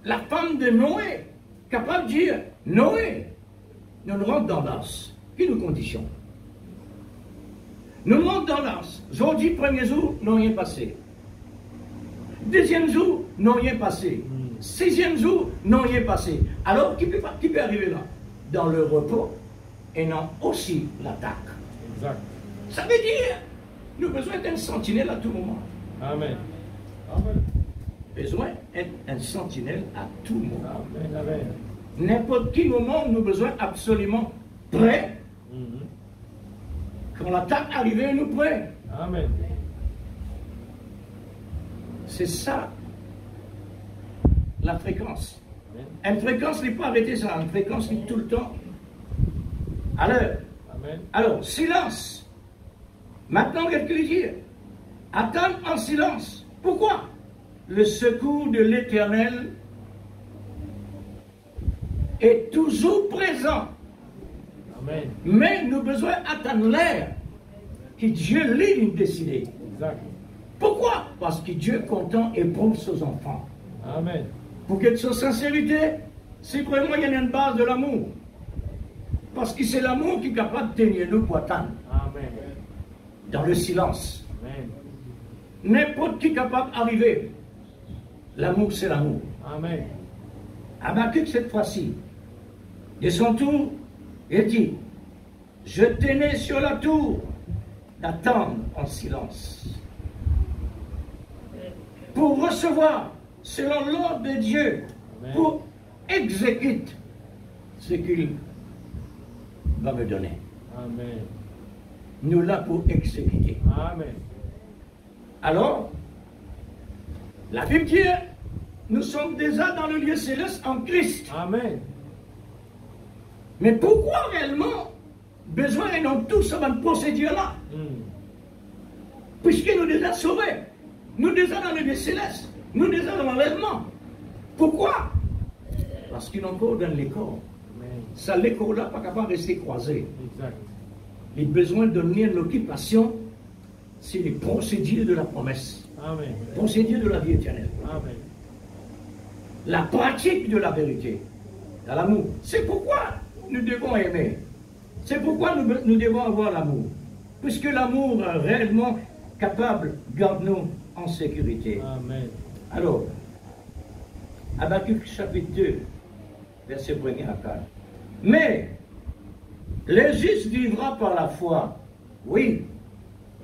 la femme de Noé, capable de dire, Noé, nous rentrons dans l'arche. Quelles nous conditions? Nous rentrons dans l'arche. Aujourd'hui, premier jour, non rien passé. Deuxième jour, non rien passé. 6e jour, non rien passé. Alors, qui peut arriver là? Dans le repos et non aussi l'attaque. Exact. Ça veut dire, nous avons besoin d'un sentinelle à tout moment. Amen. Amen. Besoin d'être un sentinelle à tout moment. Amen. Amen. N'importe quel moment, nous avons besoin absolument prêts. Quand l'attaque arrive, nous prêts. Amen. C'est ça, la fréquence. Une fréquence n'est pas arrêtée, ça. Une fréquence qui est tout le temps à l'heure. Amen. Alors, silence. Maintenant, qu'est-ce qu'il dit? Attendre en silence. Pourquoi? Le secours de l'Éternel est toujours présent. Amen. Mais nous avons besoin d'attendre l'heure que Dieu l'ait décidé. Exact. Pourquoi? Parce que Dieu content éprouve ses enfants. Amen. Pour qu'il y ait de sincérité, c'est vraiment il y a une base de l'amour. Parce que c'est l'amour qui est capable de tenir nous pour attendre. Amen. Dans le silence. Amen. N'importe qui est capable d'arriver. L'amour, c'est l'amour. Amen. Habakkuk, cette fois-ci, de son tour, il dit, je tenais sur la tour d'attendre en silence pour recevoir, selon l'ordre de Dieu, Amen. pour exécuter ce qu'il va me donner. Amen. Nous là pour exécuter. Amen. Alors, la Bible dit, nous sommes déjà dans le lieu céleste en Christ. Amen. Mais pourquoi réellement besoin et non tout ça cette procédure-là? Puisque nous déjà sauvés, nous déjà dans le lieu céleste, nous déjà dans l'enlèvement. Pourquoi? Parce qu'il est encore dans l'école. Amen. Ça, l'école-là, pas capable de rester croisé. Exact. Il a besoin de donner une occupation, c'est les procédures de la promesse, Amen. procédures de la vie éternelle. Amen. La pratique de la vérité, dans l'amour. C'est pourquoi nous devons aimer. C'est pourquoi nous devons avoir l'amour. Puisque l'amour est réellement capable garde-nous en sécurité. Amen. Alors, Habakkuk chapitre 2, verset 1er à 4. Mais le juste vivra par la foi. Oui,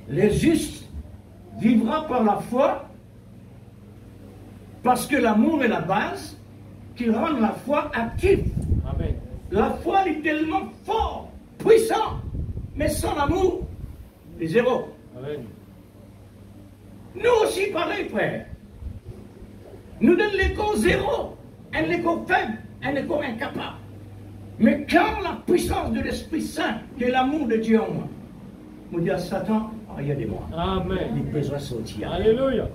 le juste vivra par la foi parce que l'amour est la base qui rend la foi active. Amen. La foi est tellement fort, puissant, mais sans l'amour, c'est zéro. Amen. Nous aussi, pareil, frère. Nous donnons l'écho zéro, un écho faible, un écho incapable. Mais quand la puissance de l'Esprit Saint, qui est l'amour de Dieu en moi, me dit à Satan, regardez-moi, il Amen. a besoin de sortir. Alléluia.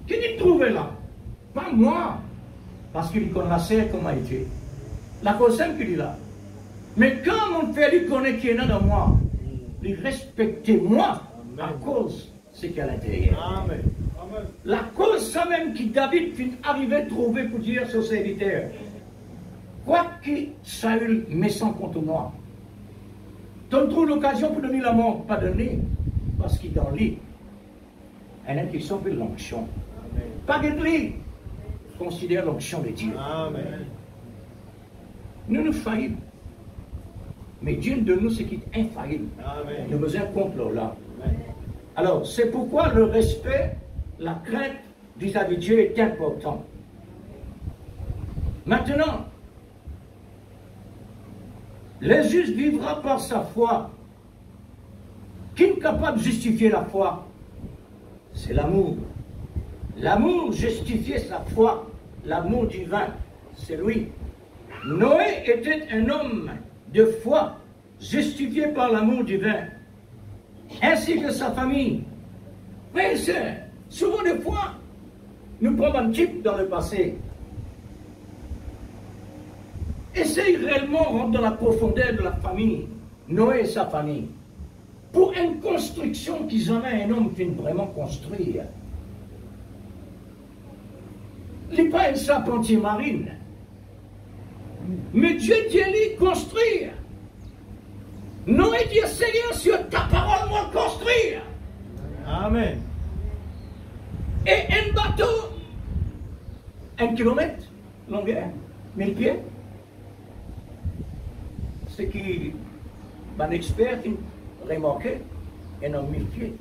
Qui dit trouver là? Pas moi, parce qu'il connaissait comment il était. La cause simple qu'il est là. Mais quand mon frère lui connaît qui est là dans moi, il respecte moi à cause de ce qu'il y a à l'intérieur. Amen. Amen. La cause, ça même qui David finit arrivé à trouver pour dire à son serviteur, quoi que Saül méchant contre moi, tu trouves l'occasion pour donner la mort, pas donner, parce qu'il est dans le lit. Elle a une question de l'onction. Pas de lit, considère l'onction de Dieu. Amen. Nous nous faillons. Mais Dieu de nous, c'est qu'il est infaillible. Amen. Nous avons besoin de complot là. Alors, c'est pourquoi le respect, la crainte vis-à-vis de Dieu est important. Maintenant, le juste vivra par sa foi. Qui est capable de justifier la foi? C'est l'amour. L'amour justifiait sa foi. L'amour divin, c'est lui. Noé était un homme de foi, justifié par l'amour divin, ainsi que sa famille. Frères et sœurs, souvent des fois, nous prenons un type dans le passé. Essaye réellement de rentrer dans la profondeur de la famille, Noé et sa famille, pour une construction qui jamais un homme finit vraiment construire. Il n'est pas une charpentier marine. Mais Dieu dit à lui construire. Noé dit, Seigneur, sur ta parole, moi construire. Amen. Et un bateau, 1 kilomètre, longueur, 1000 pieds. Ce qui, un expert qui remarqué, un homme 1000 pieds.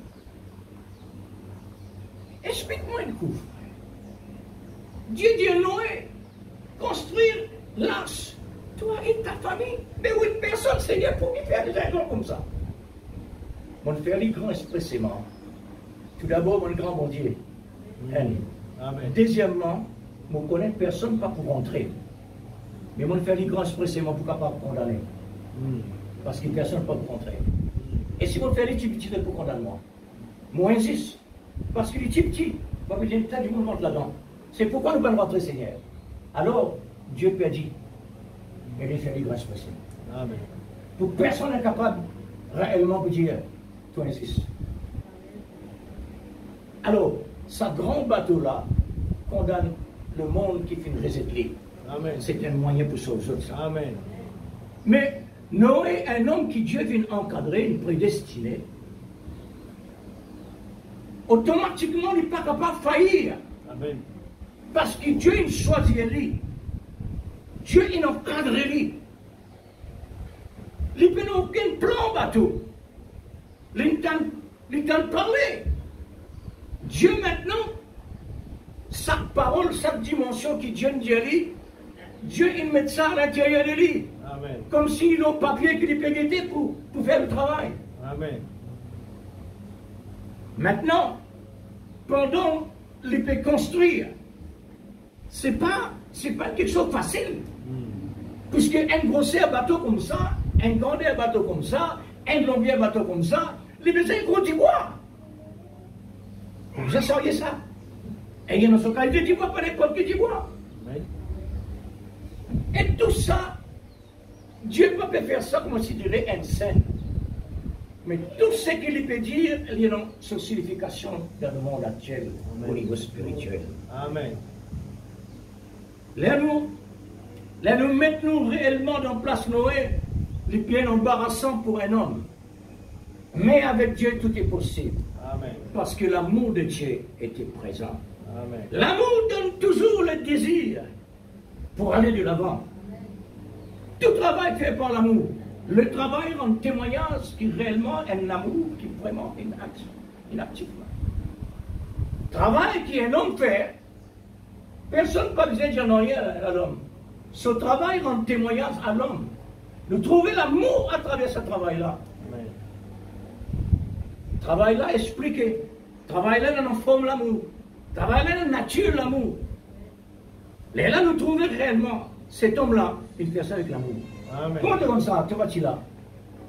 Explique-moi un coup. Dieu dit à Noé, construire l'arche, toi et ta famille, mais oui, personne, Seigneur, pour lui faire des argents comme ça. Mon frère, les grands expressément. Tout d'abord, mon grand bon Dieu. Amen. Deuxièmement, je ne connais personne pas pour rentrer. Mais mon frère, les grands expressément, pour ne pas condamner. Parce que personne ne peut rentrer. Et si mon frère, les petits petits, pour condamner moi. Moi, j'insiste. Parce que les petits petits, il y a un tas de monde rentre là-dedans. C'est pourquoi nous ne pouvons pas rentrer, Seigneur. Alors, Dieu peut dire, et les faire les grands expressément. Amen. Pour personne n'est capable réellement de dire, toi insiste. Alors, ce grand bateau-là condamne le monde qui fait une recette libre. Amen. C'est un moyen pour sauver autres, ça. Amen. Mais Noé, un homme qui Dieu vient encadrer, une prédestinée, automatiquement, il n'est pas capable de faillir. Amen. Parce que Dieu, il choisit lui. Dieu, il encadre lui. Il n'a aucun plan bateau. Il t'a parlé. Dieu, maintenant, chaque parole, chaque dimension qui Dieu dit à lui, Dieu, il met ça à l'intérieur de lui. Amen. Comme s'il a un papier qu'il peut guetter pour faire le travail. Amen. Maintenant, pendant qu'il peut construire, c'est pas quelque chose de facile. Puisque un grossier bateau comme ça, un grandeur bateau comme ça, un longueur bateau comme ça, il a besoin de gros d'ivoire. Vous savez ça? Et il y a dans ce cas, il dit pas n'importe quel d'ivoire. Amen. Et tout ça, Dieu ne peut pas faire ça comme s'il dirait une scène. Mais tout ce qu'il peut dire, il y a son signification dans le monde actuel, au niveau spirituel. Amen. Là, nous mettons réellement dans place Noé, les bien embarrassant pour un homme. Mais avec Dieu, tout est possible. Amen. Parce que l'amour de Dieu était présent. Amen. L'amour donne toujours le désir pour aller de l'avant. Tout travail fait par l'amour. Le travail rend témoignage qui réellement est un amour qui est vraiment inactif. Travail qui un homme fait, personne n'a pas besoin de dire non rien à l'homme. Ce travail rend témoignage à l'homme. Nous trouvons l'amour à travers ce travail-là. Amen. Travail-là expliqué. Travail-là dans la forme l'amour. Travail-là dans la nature l'amour. Et là, nous trouvons réellement cet homme-là, il fait ça avec l'amour. Amen. Comment comme ça, tu vas-tu là?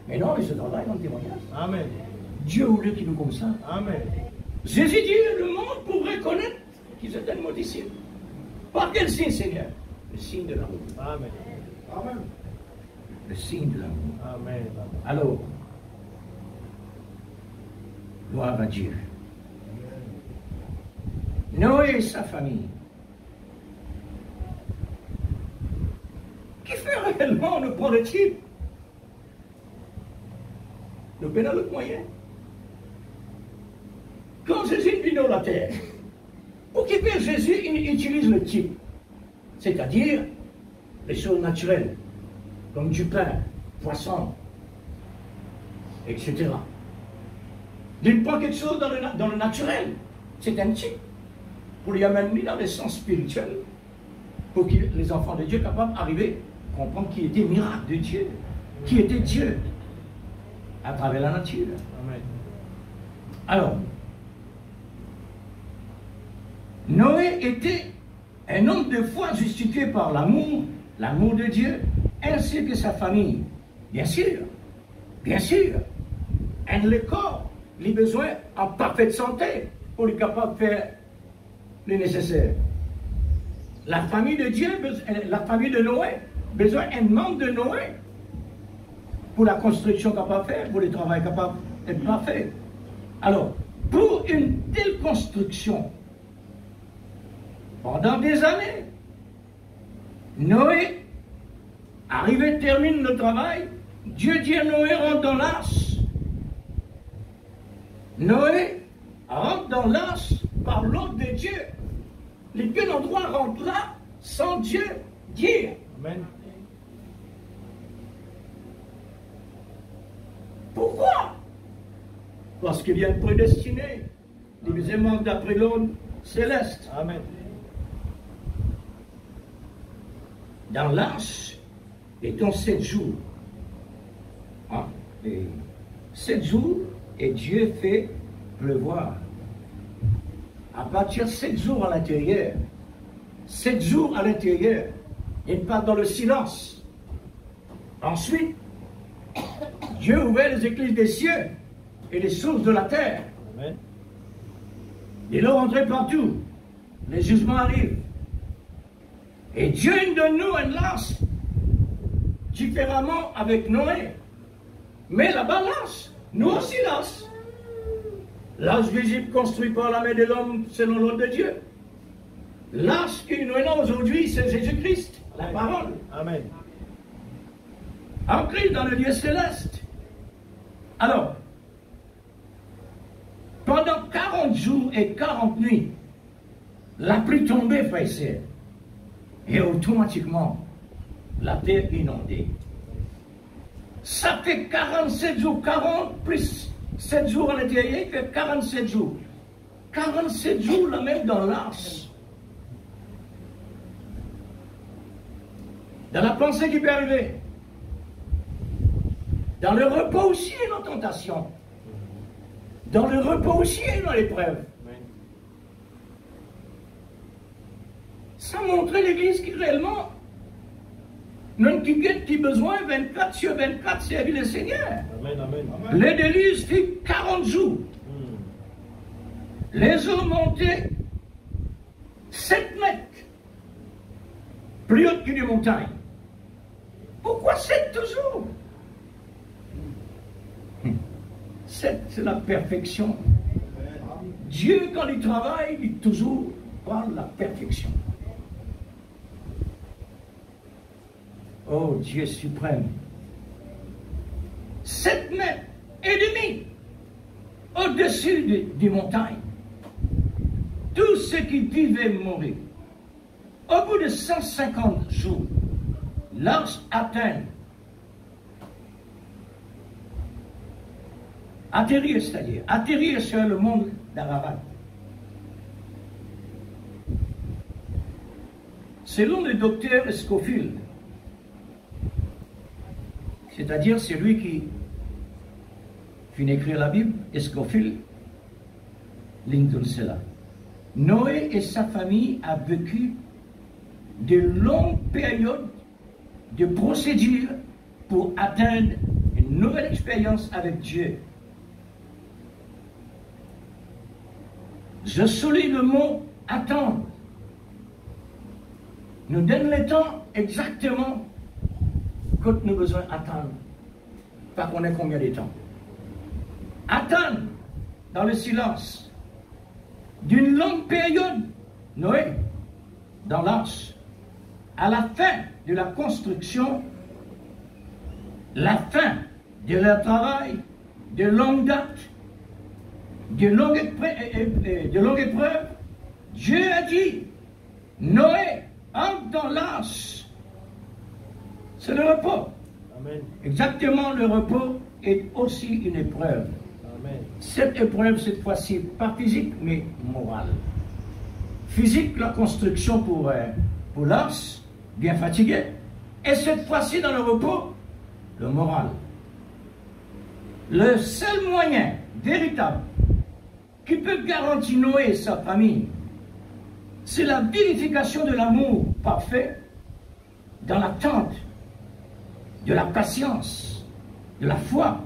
Mais non, mais ce travail rend témoignage. Amen. Dieu voulait qu'il nous comme ça. Amen. Jésus dit, le monde pour reconnaître qu'ils étaient mon disciple. Par quel signe, Seigneur? Le signe de l'amour. Amen. Amen. Le signe de l'amour. Amen. Alors, gloire à Dieu. Noé et sa famille, qui fait réellement le prototype, nous prenons le moyen. Quand Jésus vit dans la terre, pour qu'il fasse Jésus, il utilise le type, c'est-à-dire les choses naturelles, comme du pain, poisson, etc. Il prend quelque chose dans le naturel, c'est un type, pour lui amener dans le sens spirituel, pour que les enfants de Dieu soient capables d'arriver à comprendre qui était miracle de Dieu, qui était Dieu, à travers la nature. Amen. Alors, Noé était un homme de foi justifié par l'amour de Dieu, ainsi que sa famille. Bien sûr, un le corps, les besoins en parfaite santé pour être capable de faire le nécessaire. La famille de Dieu, la famille de Noé, besoin d'un membre de Noé pour la construction capable de faire, pour le travail capable d'être parfait. Alors, pour une telle construction, pendant des années, Noé, arrivé, termine le travail, Dieu dit à Noé, rentre dans l'arche. Noé rentre dans l'arche par l'ordre de Dieu. Les deux endroits rentrent là sans Dieu dire. Amen. Pourquoi? Parce qu'il y a un prédestiné, divisément d'après l'ordre céleste. Amen. Dans l'arche, étant 7 jours. Ah, et 7 jours, et Dieu fait pleuvoir. À partir de 7 jours à l'intérieur, 7 jours à l'intérieur, il part dans le silence. Ensuite, Dieu ouvert les écluses des cieux et les sources de la terre. Amen. Et l'eau rentrait partout. Les jugements arrivent. Et Dieu donne-nous un lance différemment avec Noé. Mais la balance, nous aussi lance. L'âge visible construit par la main de l'homme selon l'ordre de Dieu. L'âge que nous avons aujourd'hui, c'est Jésus-Christ, la parole. Amen. En Christ dans le lieu céleste. Alors, pendant 40 jours et 40 nuits, la pluie tombait, frères et sœurs, et automatiquement, la terre inondée. Ça fait 47 jours, 40 plus 7 jours à l'intérieur, il fait 47 jours. 47 jours, là même dans l'arche. Dans la pensée qui peut arriver. Dans le repos aussi et dans la tentation. Dans le repos aussi et dans l'épreuve. Ça montrait l'Église qui réellement non qui besoin 24 sur 24 servir le Seigneur. Amen, amen. Les déluges fit 40 jours. Les eaux montaient 7 mètres. Plus hautes que les montagnes. Pourquoi 7 toujours? 7, c'est la perfection. Dieu, quand il travaille, il toujours parle de la perfection. Oh Dieu suprême. 7 mètres et demi au-dessus des montagnes. Tous ceux qui vivaient mouraient. Au bout de 150 jours, l'arche atteint. Atterrir, c'est-à-dire atterrir sur le monde d'Ararat. Selon le docteur Scofield, c'est-à-dire celui qui finit d'écrire la Bible, Scofield, Lincoln cela. Noé et sa famille ont vécu de longues périodes de procédures pour atteindre une nouvelle expérience avec Dieu. Je souligne le mot attendre. Nous donne le temps exactement quand nous avons besoin d'attendre. Pas qu'on ait combien de temps. Attendre dans le silence d'une longue période, Noé, dans l'arche, à la fin de la construction, la fin de leur travail, de longue date, de longue épreuve, Dieu a dit, Noé, entre dans l'arche. C'est le repos. Amen. Exactement, le repos est aussi une épreuve. Amen. Cette épreuve, cette fois-ci, pas physique, mais morale. Physique, la construction pour l'arche, bien fatigué. Et cette fois-ci, dans le repos, le moral. Le seul moyen véritable qui peut garantir Noé et sa famille, c'est la vérification de l'amour parfait dans l'attente, de la patience, de la foi,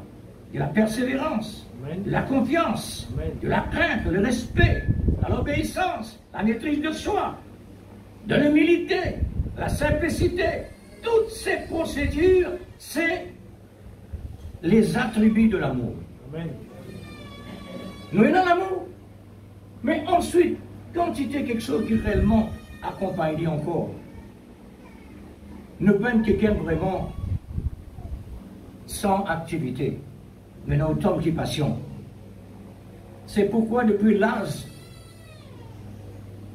de la persévérance, Amen. de la confiance, Amen. de la crainte, le respect, de l'obéissance, la maîtrise de soi, de l'humilité, la simplicité. Toutes ces procédures, c'est les attributs de l'amour. Amen. Nous avons l'amour. Mais ensuite, quand il y a quelque chose qui réellement accompagne encore, ne peine quelqu'un vraiment sans activité, mais non autant occupation. C'est pourquoi depuis l'âge,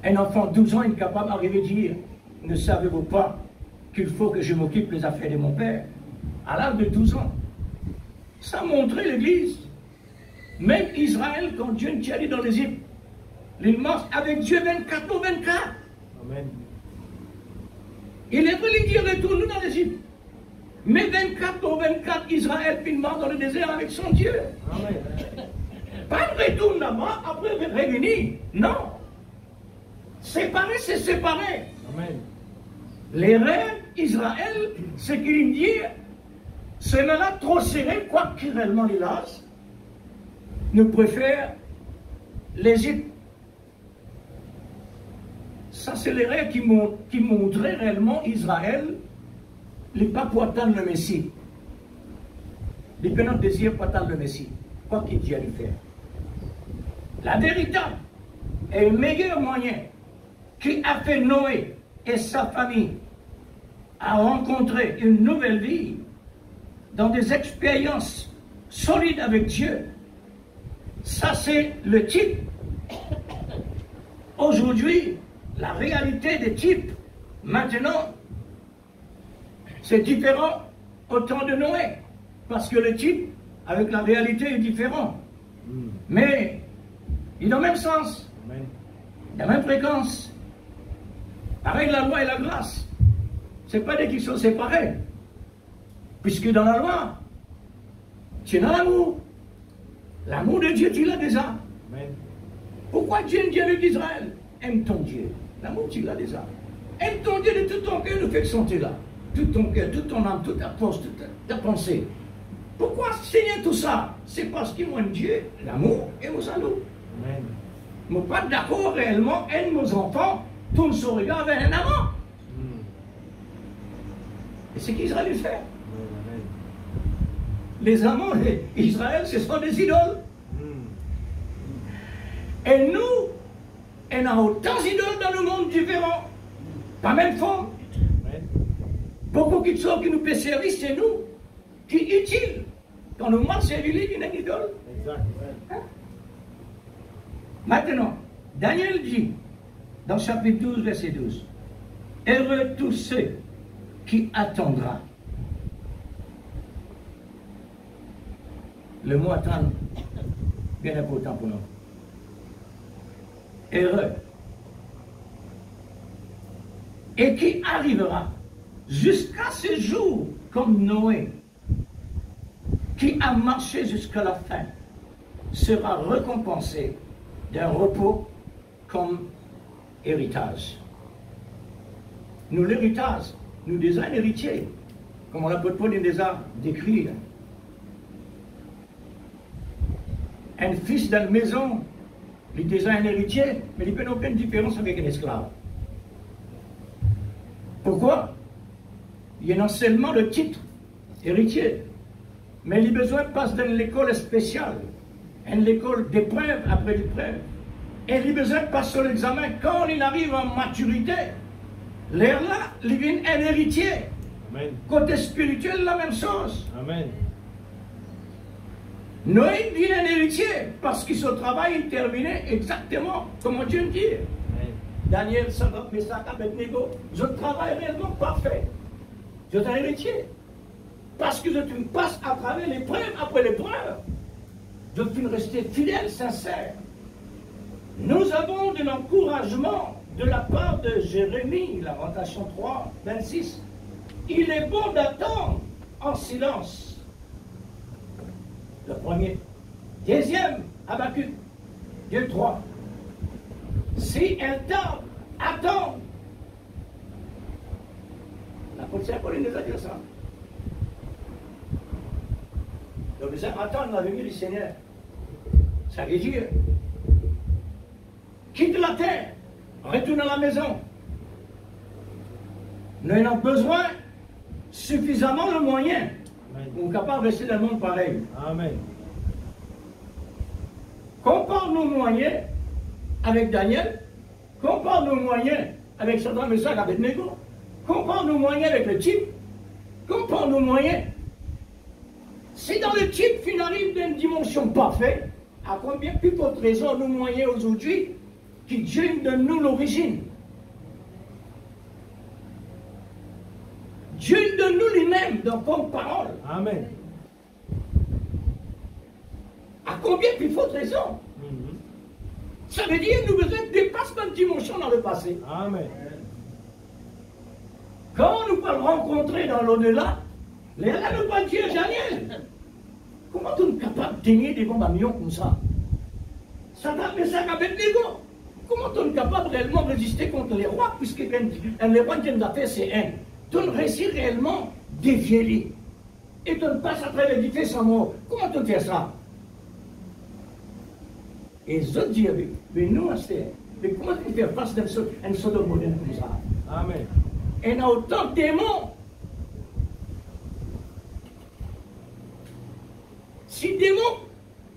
un enfant de 12 ans est capable d'arriver à dire, ne savez-vous pas qu'il faut que je m'occupe des affaires de mon père? À l'âge de 12 ans. Ça montrait l'Église. Même Israël, quand Dieu nous a dit dans l'Égypte, il marche avec Dieu 24 au 24. Amen. Il est venu dire retourne dans l'Égypte. Mais 24 au 24, Israël, il marche dans le désert avec son Dieu. Amen. Pas de retour là-bas, après revenir. Non. Séparé, c'est séparé. Amen. Les rêves Israël, ce qu'il dit, ce n'est pas trop serré, quoi qu'il réellement il lâche, ne préfère l'Égypte. Ça, c'est les rêves qui montraient réellement Israël, les pas pour attendre le Messie. Les pénants désirent pour attendre le Messie. Quoi qu'il dit à lui faire. la véritable et le meilleur moyen qui a fait Noé et sa famille à rencontrer une nouvelle vie dans des expériences solides avec Dieu. Ça, c'est le type. Aujourd'hui, la réalité des types, maintenant, c'est différent au temps de Noé. Parce que le type, avec la réalité, est différent. Mais, il est dans le même sens. Amen. La même fréquence. Pareil, la loi et la grâce. Ce n'est pas des choses séparées. Puisque dans la loi, tu as l'amour. L'amour de Dieu, tu l'as déjà. Amen. Pourquoi Dieu est Dieu d'Israël? Aime ton Dieu. L'amour, tu l'as déjà. Aime ton Dieu de tout ton cœur, de façon tu l'as. Tout ton cœur, toute ton âme, toute ta force, toute ta pensée. Pourquoi Seigneur tout ça? C'est parce qu'il m'aime Dieu, l'amour et mon salut. Amen. Je ne suis pas d'accord réellement, aide nos enfants, tourne son regard vers un amant. Et c'est qu'Israël fait. Amen. Les amants d'Israël, ce sont des idoles. Et nous, on a autant d'idoles dans le monde différents. Pas même forme. Amen. Beaucoup qui sont qui nous paient service, c'est nous qui utiles. Quand nous marchons servir une idole. Exact. Hein? Maintenant, Daniel dit, dans chapitre 12, verset 12, heureux tous ceux qui attendront. Le mot attendre, bien important pour nous. Heureux. Et qui arrivera jusqu'à ce jour, comme Noé, qui a marché jusqu'à la fin, sera récompensé d'un repos comme héritage. Nous, l'héritage, nous déjà un héritier, comme on l'apôtre Paul déjà décrit. Un fils dans la maison, il est déjà un héritier, mais il n'y a aucune différence avec un esclave. Pourquoi? Il y a non seulement le titre, héritier, mais il a besoin de passer dans l'école spéciale, une école d'épreuve après l'épreuve. Et il a besoin de passer sur l'examen. Quand il arrive en maturité, l'air là, il devient un héritier. Amen. Côté spirituel, la même chose. Amen. Noé devient un héritier parce que son travail est terminé exactement comme Dieu dit. Amen. Daniel, Sadrach, Meshach, Abednego, je travaille réellement parfait. Je suis un héritier. Parce que je passe à travers l'épreuve après l'épreuve. Je suis resté fidèle, sincère. Nous avons de l'encouragement de la part de Jérémie, Lamentation 3, 26. Il est bon d'attendre en silence. Le premier. Deuxième, Habakkuk, 2, 3. Si elle tarde, attends. L'apôtre Paul nous a dit ça. Donc, nous allons attendre la venue du Seigneur. Ça veut dire, quitte la terre, retourne à la maison. Nous avons besoin suffisamment de moyens pour être capable de rester dans le monde pareil. Amen. Compare nos moyens avec Daniel, compare nos moyens avec Sadrach, Meshach, Abednego, compare nos moyens avec le type, compare nos moyens. Si dans le type, il arrive d'une dimension parfaite, à combien plus forte raison nos moyens aujourd'hui qui Dieu donne nous l'origine? Dieu donne nous lui-même dans comme parole. Amen. À combien plus forte raison? Ça veut dire que nous besoin de dépassement de dimension dans le passé. Amen. Quand nous pouvons rencontrer dans l'au-delà, les là nous pas dire Daniel. Comment on est capable de tenir des bombes à millions comme ça? Ça va faire ça avec les gars. Comment on est capable réellement de résister contre les rois, puisque les rois qui nous a fait c'est un. On réussit réellement dévier les. Et on passe à travers les sans mort. Comment on fait ça? Et les autres disent, mais nous, mais comment on fait face à un Sodome moderne comme ça? Amen. Et il y a autant de démons. Si démons,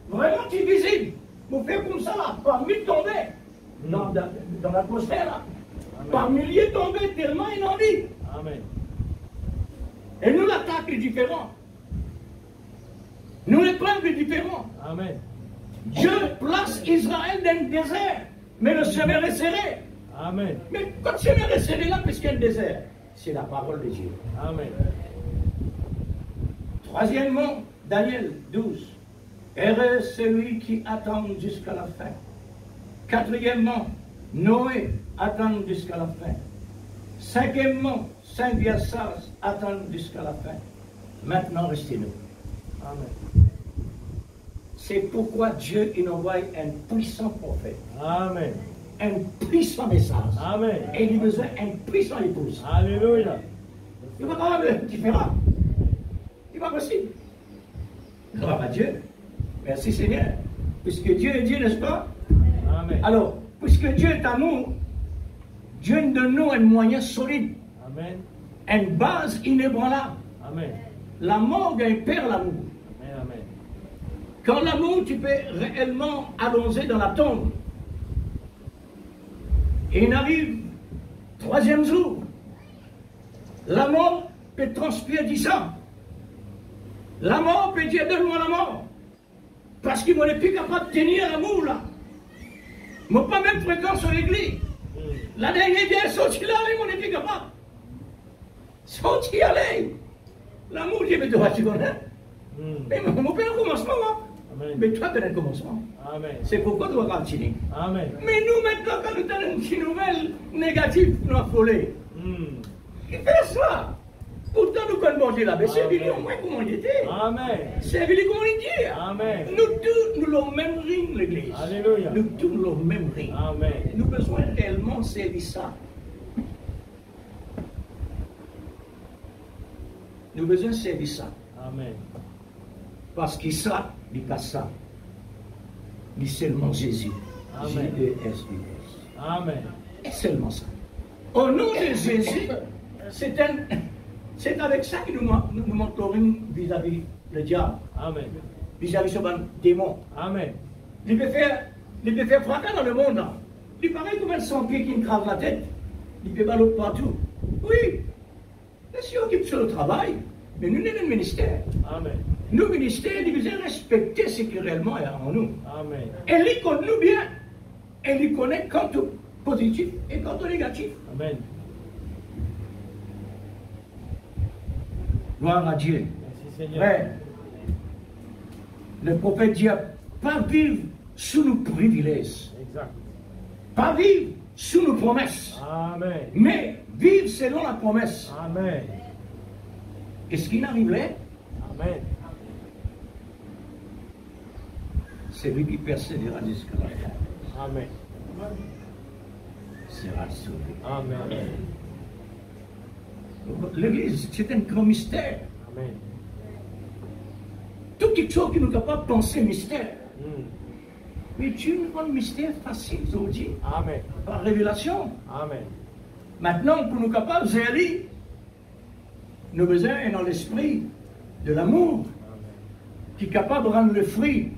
vraiment tu visible, Vous faites comme ça là, par milliers tomber dans l'atmosphère là. Amen. Par milliers tomber tellement il en dit. Amen. Et nous l'attaque est différent. Nous l'épreuve est différent. Amen. Dieu place Israël dans le désert, mais le chemin est serré. Amen. Mais quand le chemin est serré là, puisqu'il y a un désert, c'est la parole de Dieu. Amen. Troisièmement, Daniel 12. Heureux celui qui attend jusqu'à la fin. Quatrièmement, Noé attend jusqu'à la fin. Cinquièmement, Saint Biassas attend jusqu'à la fin. Maintenant, restez-nous. Amen. C'est pourquoi Dieu il envoie un puissant prophète, Amen. un puissant message. Amen. Et il a besoin d'un puissant épouse. Alléluia. Il va quand même différent. Il va possible. Gloire à Dieu. Merci Seigneur. Puisque Dieu est Dieu, n'est-ce pas? Amen. Alors, puisque Dieu est amour, Dieu nous donne un moyen solide, Amen. une base inébranlable. Amen. L'amour perd l'amour. Amen. Amen. Quand l'amour, tu peux réellement allonger dans la tombe. Et il arrive, troisième jour, la mort peut transpirer du sang. La mort peut dire donne-moi la mort. Parce qu'il n'est plus capable de tenir l'amour là. Moi pas même fréquent sur l'église. La dernière fois, sorti là, on n'est plus capable. Sorti aller. L'amour dit, mais toi tu connais. Mais mon père au commencement là. Amen. Mais toi tu as un commencement. Amen. C'est pourquoi tu dois continuer. Amen. Mais nous maintenant, quand nous avons une petite nouvelle négative, nous affolés. Qui fait ça? Pourtant, nous connaissons Dieu là, mais c'est lui au moins comment il était. Amen. C'est lui comment il dit. Amen. Nous tous, nous avons le même ring, l'église. Alléluia. Nous tous, nous avons le même ring. Amen. Nous avons besoin réellement servir ça. Nous avons besoin de servir ça. Amen. Parce que ça, il pas ça. Il seulement Jésus. Amen. J-E-S-U-S. Amen. Et seulement ça. Au nom de Jésus, c'est avec ça que nous montrons vis-à-vis le diable, Amen. vis-à-vis ce démon. Amen. Il peut faire fracas dans le monde. Là. Il paraît comme un sans-pied qui me crave la tête. Il peut baloter partout. Oui. Mais si on occupe sur le travail, mais nous sommes un ministère. Amen. Nous, ministère, nous devons respecter ce qui réellement est en nous. Amen. Et il connaît nous bien. Et il connaît quand tout positif et quand tout négatif. Amen. Gloire à Dieu. Merci Seigneur. Frère, le prophète dit, pas vivre sous nos privilèges, Exact. pas vivre sous nos promesses, Amen. mais vivre selon la promesse. Amen. Et ce qui n'arriverait, Amen. c'est lui qui persévérera jusqu'à la fin, Amen. sera sauvé. Amen. L'Église, c'est un grand mystère. Amen. Tout quelque chose qui nous est capable de penser mystère. Mais Dieu nous rend le mystère facile aujourd'hui, Amen. par révélation. Amen. Maintenant, pour nous capables de gérer, nous avons besoin dans l'esprit de l'amour, qui est capable de rendre le fruit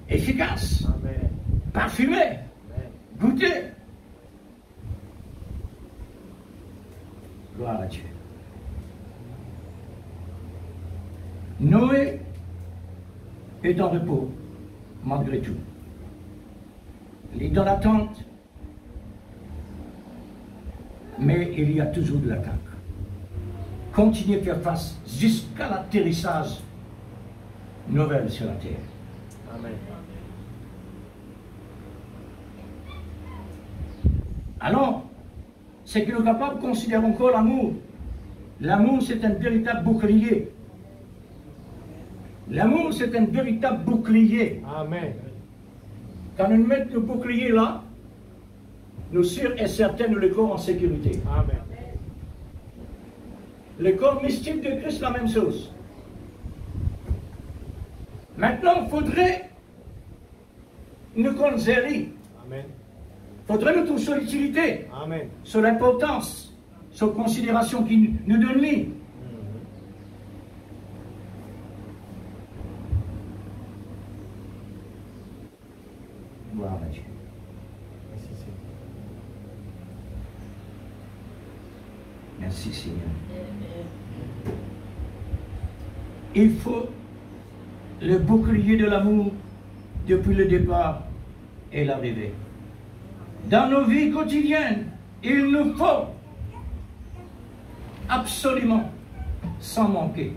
efficace, Amen. parfumé, Amen. goûté. Gloire à Dieu. Noé est en repos, malgré tout. Il est dans l'attente, mais il y a toujours de l'attaque. Continuez à faire face jusqu'à l'atterrissage nouvelle sur la terre. Amen. Alors, c'est que nous sommes capables de considérer encore l'amour. L'amour, c'est un véritable bouclier. L'amour, c'est un véritable bouclier. Amen. Quand nous mettons le bouclier là, nous sûrs et certains nous le corps en sécurité. Amen. Le corps mystique de Christ, la même chose. Maintenant, il faudrait nous considérer. Amen. Il faudrait nous toucher sur l'utilité, Amen. sur l'importance, sur la considération qu'il nous donne lui. Merci Seigneur. Il faut le bouclier de l'amour depuis le départ et l'arrivée. Dans nos vies quotidiennes, il nous faut absolument, sans manquer,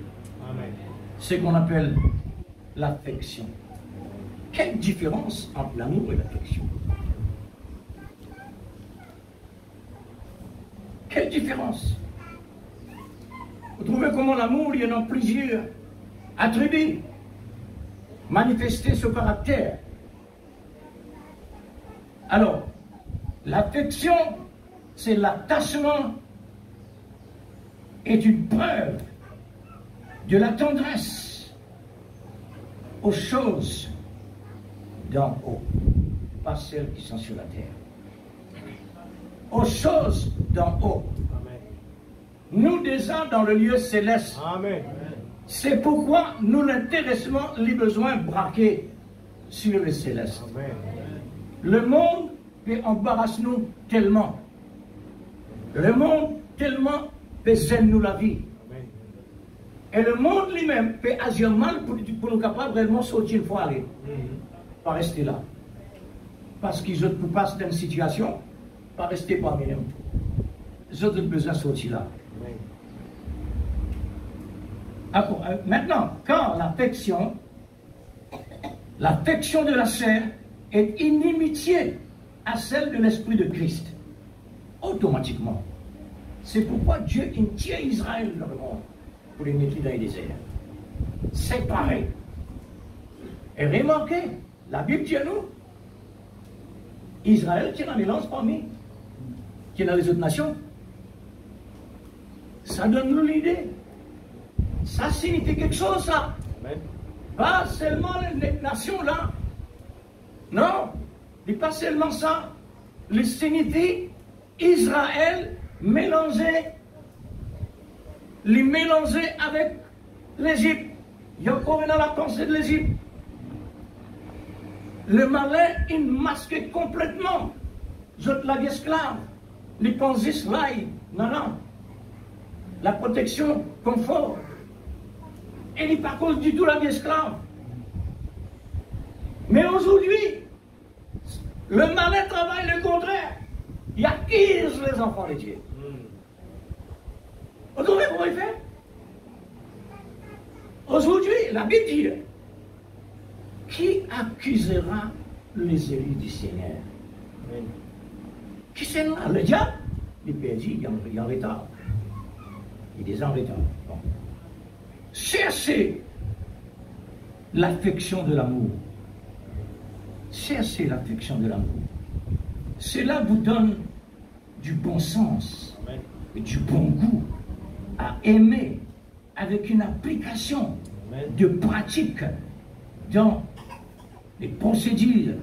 Amen. ce qu'on appelle l'affection. Quelle différence entre l'amour et l'affection? Quelle différence? Vous trouvez comment l'amour, il y en a plusieurs attributs, manifester ce caractère. Alors, l'affection, c'est l'attachement est une preuve de la tendresse aux choses d'en haut, pas celles qui sont sur la terre. Aux choses d'en haut. Amen. Nous déjà dans le lieu céleste. Amen. C'est pourquoi nous l'intéressement, les besoins braqués sur le céleste. Amen. Le monde peut embarrasser nous tellement. Le monde tellement peut gêner nous la vie. Amen. Et le monde lui-même peut agir mal pour nous capables vraiment sortir une fois aller. Pas rester là. Parce qu'ils ont pour passer dans une situation, pas rester parmi nous. Ils ont besoin de sortir là. Amen. Maintenant, quand l'affection de la chair est inimitié à celle de l'Esprit de Christ, automatiquement. C'est pourquoi Dieu tient Israël dans le monde pour les mettre dans les déserts. Séparés. Et remarquez, la Bible dit à nous, Israël qui est un mélange parmi, qui est dans les autres nations. Ça donne nous l'idée. Ça signifie quelque chose, ça. Amen. Pas seulement les nations là. Non, mais pas seulement ça. Il signifie Israël mélangé, les mélanger avec l'Égypte. Il y a encore dans la pensée de l'Égypte. Le malin, il masque complètement. Zot la vie esclave. Les pensées slide. Non, non. La protection, confort. Et il n'est pas cause du tout la vie esclave. Mais aujourd'hui, le malin travaille le contraire. Il accuse les enfants de Dieu. Vous trouvez comment il fait? Aujourd'hui, la Bible dit, qui accusera les élus du Seigneur? Amen. Qui c'est là? Le diable? Il peut dire, il est en retard. Il est déjà en retard. Bon. Cherchez l'affection de l'amour. Cherchez l'affection de l'amour. Cela vous donne du bon sens Amen. et du bon goût à aimer avec une application Amen. de pratique dans les procédures.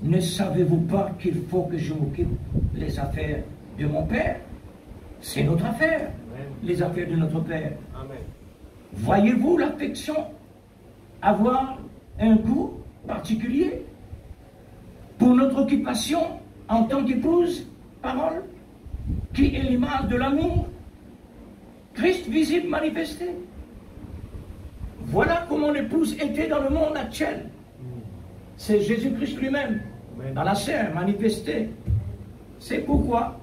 Ne savez-vous pas qu'il faut que je m'occupe des affaires de mon Père? C'est notre affaire, Amen. les affaires de notre Père. Amen. Voyez-vous l'affection avoir un goût particulier pour notre occupation en tant qu'épouse, parole, qui est l'image de l'amour, Christ visible, manifesté. Voilà comment l'épouse était dans le monde actuel. C'est Jésus-Christ lui-même, Amen. dans la chair, manifesté. C'est pourquoi,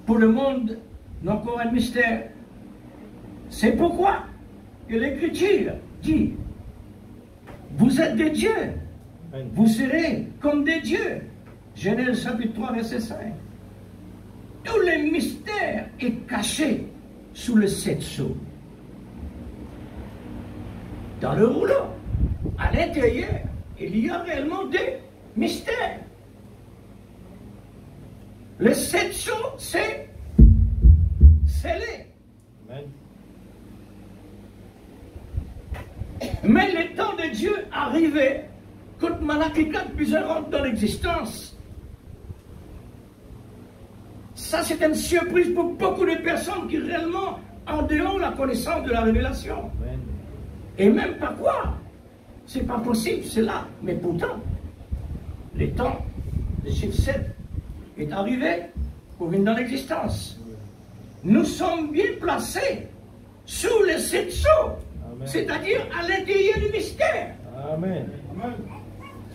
pour le monde, non encore un mystère. C'est pourquoi que l'Écriture dit, vous êtes des dieux, Amen. vous serez comme des dieux. Genèse chapitre 3, verset 5. Tous les mystères est caché sous le sept sceaux. Dans le rouleau, à l'intérieur, il y a réellement des mystères. Le sept sceaux, c'est scellé. Amen. Mais le temps de Dieu arrivait, quand Malachie 4 plusieurs rentrent dans l'existence. Ça, c'est une surprise pour beaucoup de personnes qui réellement en dehors la connaissance de la révélation. Amen. Et même pas quoi. C'est pas possible, c'est là. Mais pourtant, le temps, le chiffre 7 est arrivé. pour venir dans l'existence. Nous sommes bien placés sous les 7 sceaux, c'est-à-dire à l'intérieur du mystère. Amen.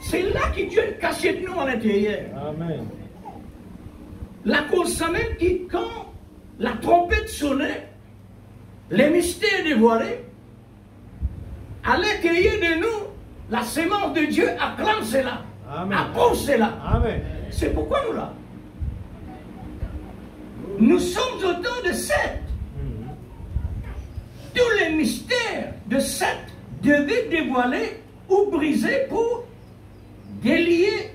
C'est là que Dieu est caché de nous à l'intérieur. Amen. La cause même qui, quand la trompette sonnait, les mystères dévoilés, à l'intérieur de nous, la sémence de Dieu acclame cela, approuve cela. Amen. C'est pourquoi nous là. Nous sommes autant de 7. Tous les mystères de 7 devaient dévoiler ou briser pour délier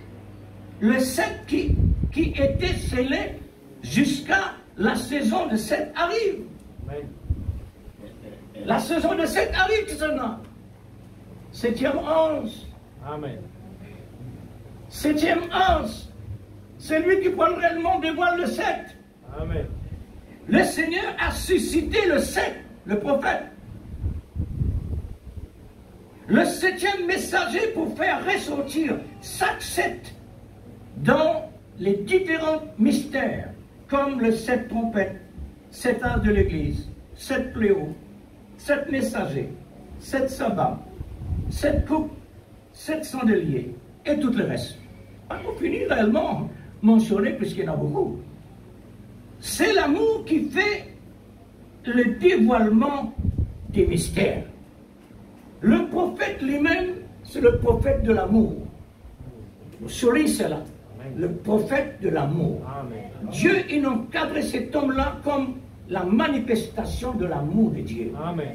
le 7 qui était scellé jusqu'à la saison de 7 arrive. Amen. La saison de 7 arrive maintenant. 7e ange. Amen. 7e ange. C'est lui qui prend réellement dévoile le 7. Amen. Le Seigneur a suscité le 7, le prophète. Le 7e messager pour faire ressortir chaque 7 dans les différents mystères, comme le 7 trompettes, 7 anges de l'Église, 7 fléaux, 7 messagers, 7 sabbats, 7 coupes, 7 chandeliers et tout le reste. Pas pour finir réellement mentionné puisqu'il y en a beaucoup. C'est l'amour qui fait le dévoilement des mystères. Le prophète lui-même, c'est le prophète de l'amour. Vous soulignez cela. Le prophète de l'amour. Dieu, il encadre cet homme-là comme la manifestation de l'amour de Dieu. Amen.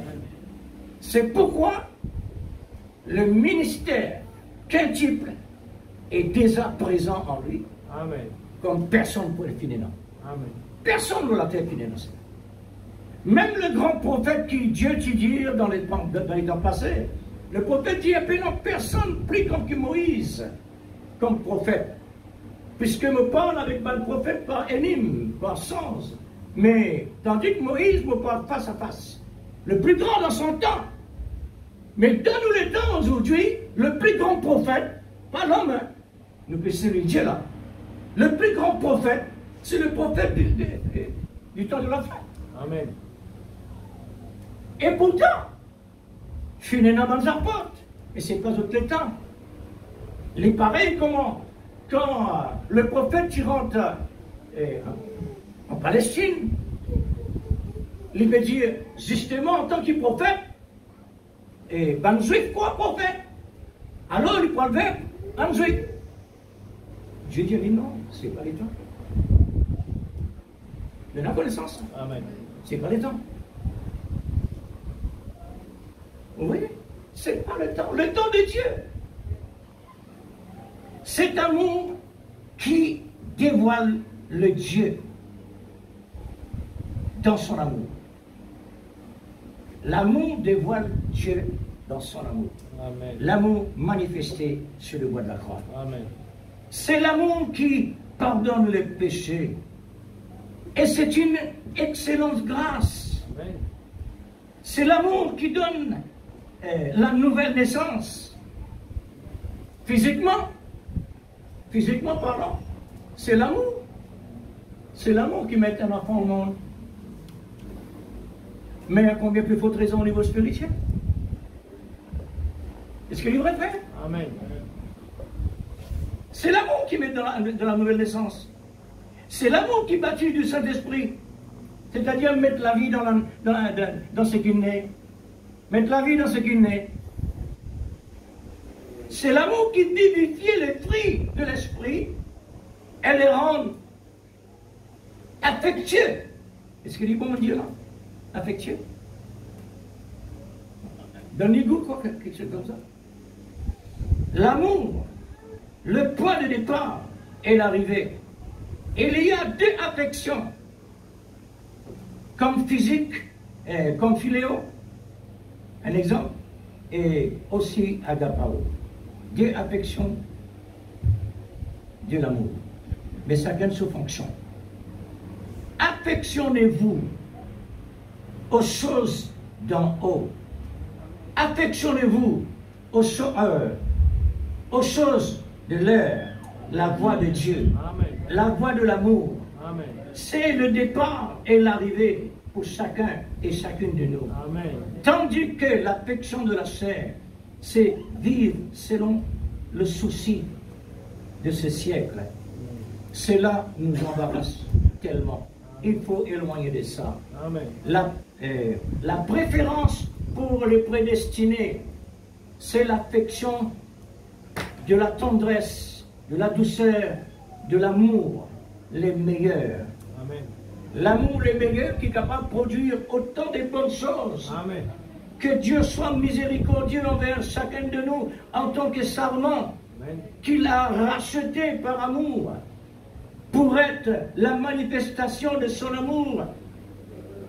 C'est pourquoi le ministère quintuple est déjà présent en lui, Amen. comme personne ne peut le finir. Amen. Personne ne l'a fait finir. Même le grand prophète qui Dieu dit dire dans les temps passés, le prophète dit non, personne plus comme que Moïse, comme prophète. Puisque me parle avec le prophète par énigme, par sens. Mais tandis que Moïse me parle face à face. Le plus grand dans son temps. Mais dans nous les temps aujourd'hui, le plus grand prophète, pas l'homme, hein, nous c'est le Dieu là. Le plus grand prophète, c'est le prophète du temps de la fin. Amen. Et pourtant, je suis né dans la porte, et c'est pas tous les temps. Les pareils, comment quand le prophète qui rentre en Palestine, il veut dire justement en tant que prophète, et ben juif quoi prophète? Alors il prend le verbe, un juif. Dieu dit non, c'est pas les temps. De la connaissance. Amen. C'est pas le temps. Vous voyez? C'est pas le temps. Le temps de Dieu. Cet amour qui dévoile le Dieu dans son amour. L'amour dévoile Dieu dans son amour. Amen. L'amour manifesté sur le bois de la croix. Amen. C'est l'amour qui pardonne les péchés. Et c'est une excellente grâce. Amen. C'est l'amour qui donne la nouvelle naissance. Physiquement parlant, c'est l'amour. C'est l'amour qui met un enfant au monde. Mais à combien plus forte raison au niveau spirituel? Est-ce qu'il est vrai, frère? Amen. C'est l'amour qui met dans la nouvelle naissance. C'est l'amour qui bâtit du Saint-Esprit. C'est-à-dire mettre la vie dans ce qu'il naît. Mettre la vie dans ce qu'il naît. C'est l'amour qui vivifie les fruits de l'esprit et les rend affectueux. Est-ce qu'il est bon Dieu là? Affectueux. Donne-lui goût, quoi, quelque chose comme ça. L'amour, le point de départ et l'arrivée. Il y a deux affections, comme physique, comme philéo, un exemple, et aussi agapao. Deux affections de l'amour, mais ça gagne sous fonction. Affectionnez-vous aux choses d'en haut. Affectionnez-vous aux choses de l'air, la voix de Dieu, Amen. la voix de l'amour, Amen. C'est le départ et l'arrivée pour chacun et chacune de nous. Amen. Tandis que l'affection de la chair, c'est vivre selon le souci de ce siècle. Cela nous embarrasse tellement. Il faut éloigner de ça. Amen. La préférence pour les prédestinés, c'est l'affection de la tendresse, de la douceur, de l'amour, les meilleurs. Amen. L'amour les meilleurs qui est capable de produire autant de bonnes choses. Amen. Que Dieu soit miséricordieux envers chacun de nous en tant que serment Amen. qu'il a racheté par amour pour être la manifestation de son amour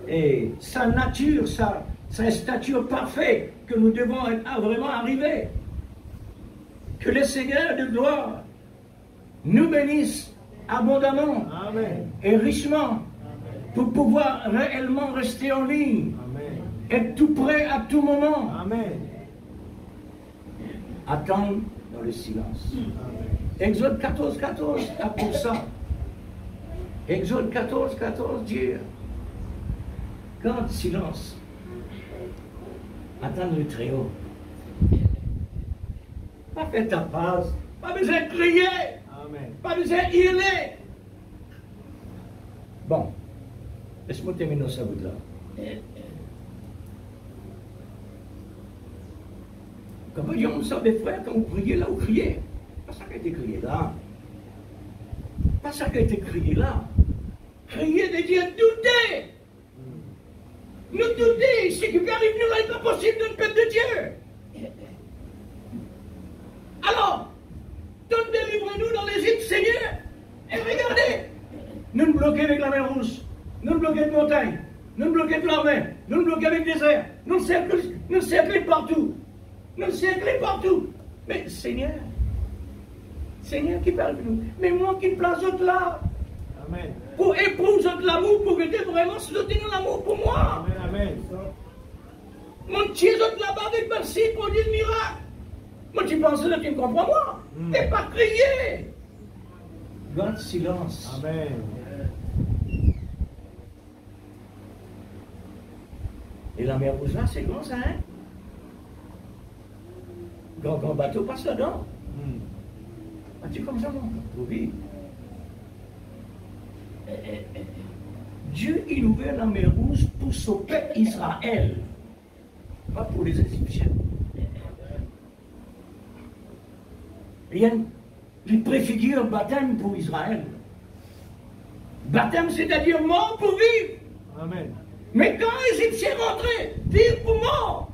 et sa nature, sa stature parfaite que nous devons vraiment arriver. Que le Seigneur de gloire nous bénisse abondamment Amen. et richement pour pouvoir réellement rester en ligne, Amen. être tout prêt à tout moment, Amen. attendre dans le silence. Amen. Exode 14, 14 a pour ça. Exode 14, 14 dit, grand silence, attendre le Très-Haut. Pas faire ta phrase, pas besoin de crier, Amen. pas besoin d'hurler. Bon, laisse-moi terminer ça bout là. Quand vous dites, on sort des frères, quand vous priez là, vous criez. Pas ça qui a été crié là. Pas ça qui a été crié là. Crier de dire douter. Nous douter, ce qui peut arriver nous là, il n'est pas possible d'un peuple de Dieu. Alors, donne délivrez-nous dans l'Égypte, Seigneur. Et regardez, nous nous bloquons avec la mer Rouge, nous nous bloquons avec la montagne, nous nous bloquons avec l'armée, nous nous bloquons avec le désert, nous nous cerclons partout. Nous cerclons partout. Mais Seigneur qui parle de nous, mais moi qui place autre là, Amen. pour éprouver l'amour, pour que tu vraiment se doter de l'amour pour moi. Amen. Amen. Mon Dieu, autre là-bas avec merci pour dire le miracle. Moi, tu penses que tu me comprends, moi. T'es pas crié. Garde silence. Amen. Et la mer Rouge là, c'est grand ça, hein? Grand bateau passe là-dedans. Tu comme ça, mon oui. Dieu, il ouvert la mer Rouge pour son peuple Israël, pas pour les Égyptiens. Il préfigure le baptême pour Israël. Baptême, c'est-à-dire mort pour vivre. Amen. Mais quand les Égyptiens rentraient, vivre pour mort.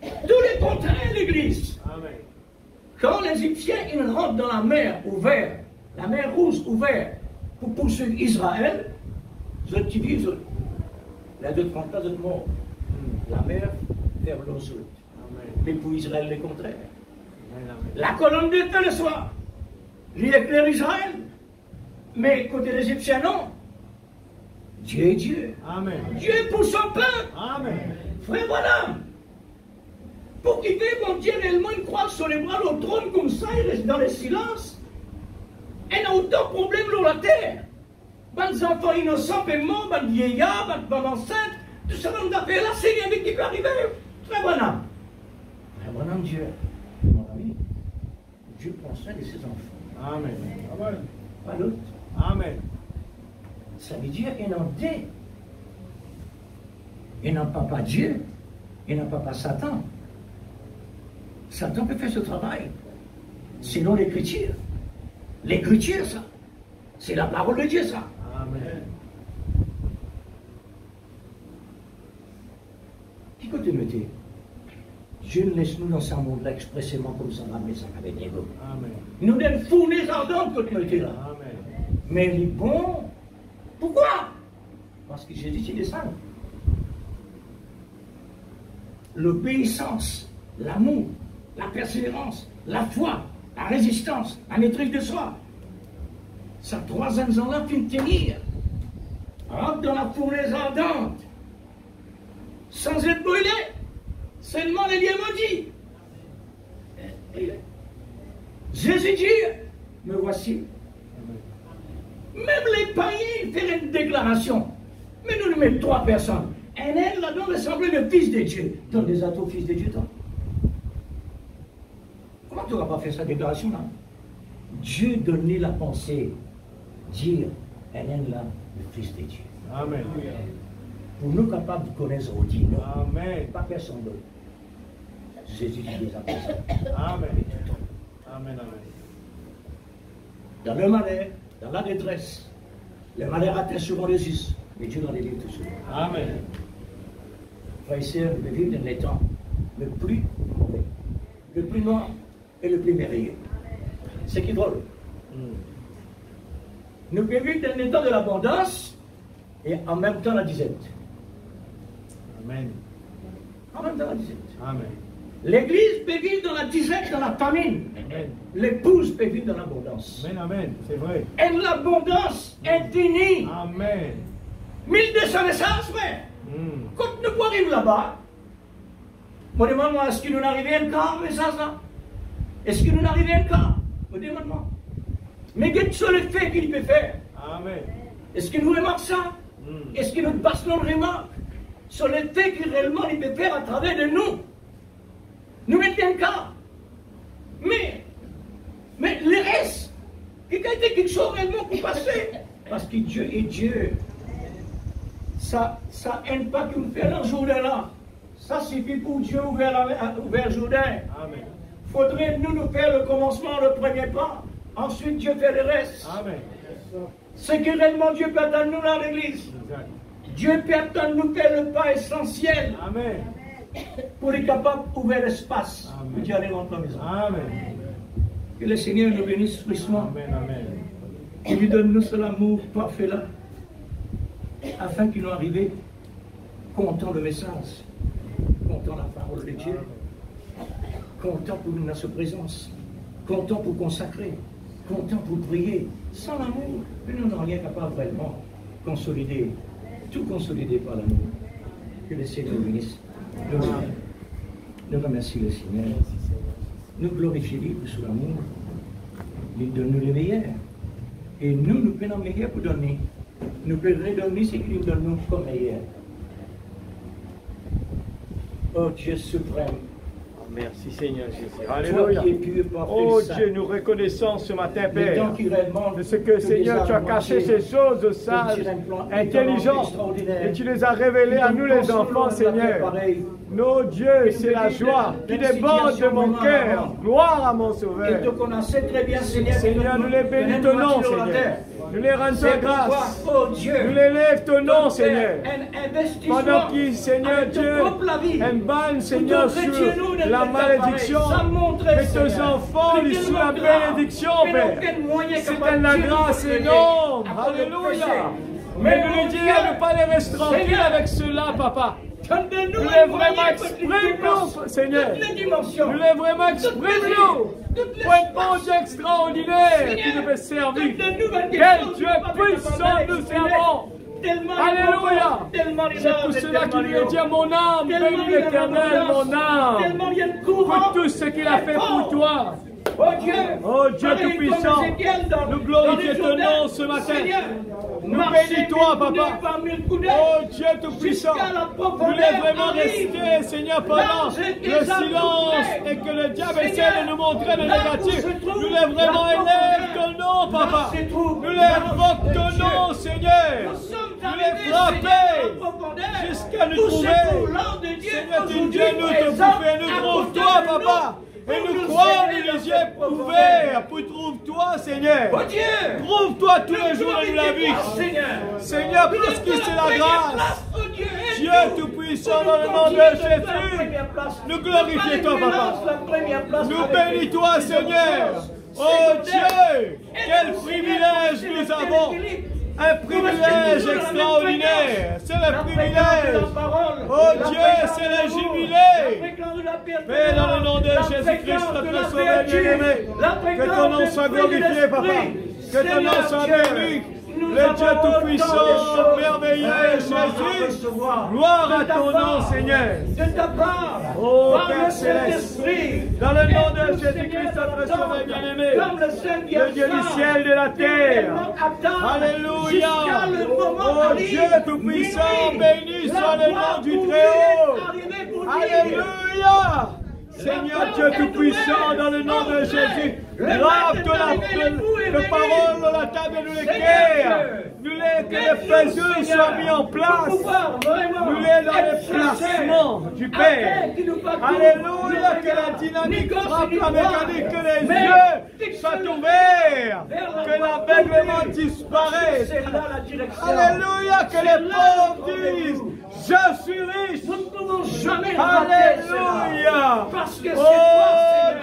Tout le contraire, l'Église. Amen. Quand les Égyptiens ils rentrent dans la mer ouverte, la mer Rouge ouverte, pour poursuivre Israël, je utilise la deux contrats de mort. La mer vers l'autre. Mais pour Israël, le contraire. La colonne de feu le soir, il éclaire Israël. Mais côté des Égyptiens, non. Dieu est Dieu. Amen. Dieu est pour son peuple. Amen. Frère, voilà. Pour qu'il veut qu'on tienne réellement une croix sur les bras, au trône comme ça, il reste dans le silence. Il y a autant de problèmes sur la terre. Les enfants innocents, les morts, les vieillards, les femmes enceintes, tout ça, on a fait là, c'est avec qui peut arriver. Frère, voilà. Frère, voilà, Dieu. Mon ami, Dieu prend soin de ses enfants. Amen. Pas l'autre. Amen. Ça veut dire qu'il y en a deux. Il n'a pas Dieu, il n'a pas Satan. Satan peut faire ce travail. Sinon l'écriture. L'écriture, ça. C'est la parole de Dieu, ça. Amen. Qui côté me dit? Dieu nous laisse nous dans ce monde-là expressément comme ça, mais ça va venir. Amen. Nous donne fournées ardentes côté me dit là. Amen. Mais il est bon. Pourquoi? Parce que Jésus, il est simple. L'obéissance, l'amour, la persévérance, la foi, la résistance, la maîtrise de soi. Ça, 3 ans-là, puis tenir. Rentre dans la fournaise ardente. Sans être brûlé. Seulement les liens maudits. Jésus dit, me voici. Même les païens feraient une déclaration. Mais nous nous mettons 3 personnes. Un aile là-dedans ressemblait le Fils de Dieu. Donne des atos au Fils de Dieu, toi. Comment tu n'auras pas fait cette déclaration-là? Dieu donnait la pensée. Dire, un aile là, le Fils de Dieu. Amen. Pour nous capables de connaître au dit non. Amen. Pas personne d'autre. Jésus dit des apôtres. Amen. Amen. Amen. Dans le malheur, dans la détresse, le malheur atteint souvent les us, mais Dieu dans les livres tout souvent. Amen. Frères et sœurs, nous vivons dans les temps le plus mauvais, le plus noir et le plus merveilleux. C'est qui est drôle. Nous vivons dans les temps de l'abondance et en même temps la disette. Amen. En même temps la disette. Amen. L'église peut vivre dans la disette, dans la famine. Amen. L'épouse peut vivre dans l'abondance. Amen. Amen. C'est vrai. Et l'abondance infinie. Amen. 1200 messages, frère. Quand nous arrivons là-bas, moi demande-moi, est-ce qu'il nous arrive un cas, message là? Est-ce qu'il nous arrive un cas? Moi demande-moi. Mais quel sont les faits qu'il peut faire? Amen. Est-ce qu'il nous remarque ça? Est-ce qu'il nous passe nos remarques sur les faits qu'il réellement il peut faire à travers de nous? Nous mettons un cas. Mais le reste, il y a quelque chose réellement pour passer. Parce que Dieu est Dieu. Ça n'aide pas qu'il fait la journée là. Ça suffit pour Dieu ouvert le Jourdain. Amen. Faudrait nous faire le commencement, le premier pas. Ensuite, Dieu fait le reste. Amen. Ce que réellement Dieu peut attendre nous dans l'église. Exact. Dieu peut attendre nous faire le pas essentiel Amen. pour être capable d'ouvrir l'espace. Amen. Pour Dieu aller rentrer dans la maison. Amen. Que le Seigneur nous bénisse richement. Amen. Amen. Il lui donne nous ce amour parfait là. Afin qu'il nous arrive content le message, content la parole de Dieu, content pour nous dans sa présence, content pour consacrer, content pour prier. Sans l'amour, nous n'avons rien capable vraiment consolider, tout consolider par l'amour. Que le Seigneur nous bénisse. Nous remercions le Seigneur. Nous glorifions lui pour son amour. Il donne nous le meilleur. Et nous prenons le meilleur pour donner. Nous pouvons redonner ce qu'il nous donne comme meilleur. Oh Dieu suprême. Merci Seigneur Jésus. Toi Alléluia. qui es pur, parfait, Oh saint. Dieu, nous reconnaissons ce matin, Les temps Père, qui réellement de ce que Seigneur, tu as caché ces choses sages, intelligentes, et tu les as révélées à nous les enfants, Seigneur. Nos dieux, c'est la joie qui déborde de mon cœur. Gloire à mon Et Sauveur. te connaissez très bien, Seigneur. Seigneur, nous les bénis ton nom, Seigneur. Nous les rendons grâce. Nous les lèvons ton nom, Seigneur. Pendant qu'il, Seigneur Dieu, un ban, Seigneur, sur la malédiction, que tes enfants lui sous la bénédiction, Père. C'est la grâce énorme. Alléluia. Mais nous lui disons de ne pas les rester tranquilles avec cela, Papa. Nous les vraiment exprime-nous, Seigneur. Nous les vraiment exprime-nous. Pour un bon Dieu extraordinaire qui nous fait servir. Quel Dieu puissant nous servons. Alléluia. C'est pour cela qu'il lui a dit à mon âme, bénis l'Éternel, mon âme, pour tout ce qu'il a fait pour toi. Oh Dieu Tout-Puissant, nous glorifions ton nom ce matin. Nous bénis-toi, Papa. Oh Dieu Tout-Puissant, nous voulons vraiment rester, Seigneur, pendant le silence et que le diable essaie de nous montrer le négatif. Nous voulons vraiment élever ton nom, Papa. Nous l'évoquons ton nom, Seigneur. Nous les frapper jusqu'à nous trouver. Seigneur, tu Dieu, nous te pouvons, nous trouve-toi, Papa. Et nous croyons les yeux ouverts pour trouve-toi, Seigneur. Trouve-toi tous les jours de la vie. Seigneur, parce que c'est la grâce. Dieu Tout-Puissant, dans le nom de Jésus, nous glorifions toi, Papa. Nous bénis-toi, Seigneur. Oh Dieu, quel privilège nous avons. Un privilège extraordinaire. C'est le privilège. Oh Dieu, c'est le jubilé. Père, dans le nom de Jésus-Christ, notre Sauveur bien-aimé, que ton nom soit glorifié, Papa. Que ton nom soit béni. le Dieu Tout-Puissant, merveilleux, Jésus. Gloire à ton nom, Seigneur. De ta part, Oh par Père le Céleste, Saint-Esprit, dans le nom et de Jésus-Christ, notre Sauveur bien-aimé, comme le Saint le Dieu du ciel et de la terre. Alléluia. Oh Dieu Tout-Puissant, béni soit le nom du Très-Haut. Alléluia. Seigneur Dieu Tout-Puissant, dans le nom de Jésus, grave de parole dans la table de nos cœurs. Nous que les faiseurs soient mis en place. Nous les dans les placements du Père. Alléluia, que la dynamique frappe la mécanique, que les yeux soient ouverts, que l'aveuglement disparaisse. Alléluia, que les pauvres disent, je suis riche. Alléluia. Oh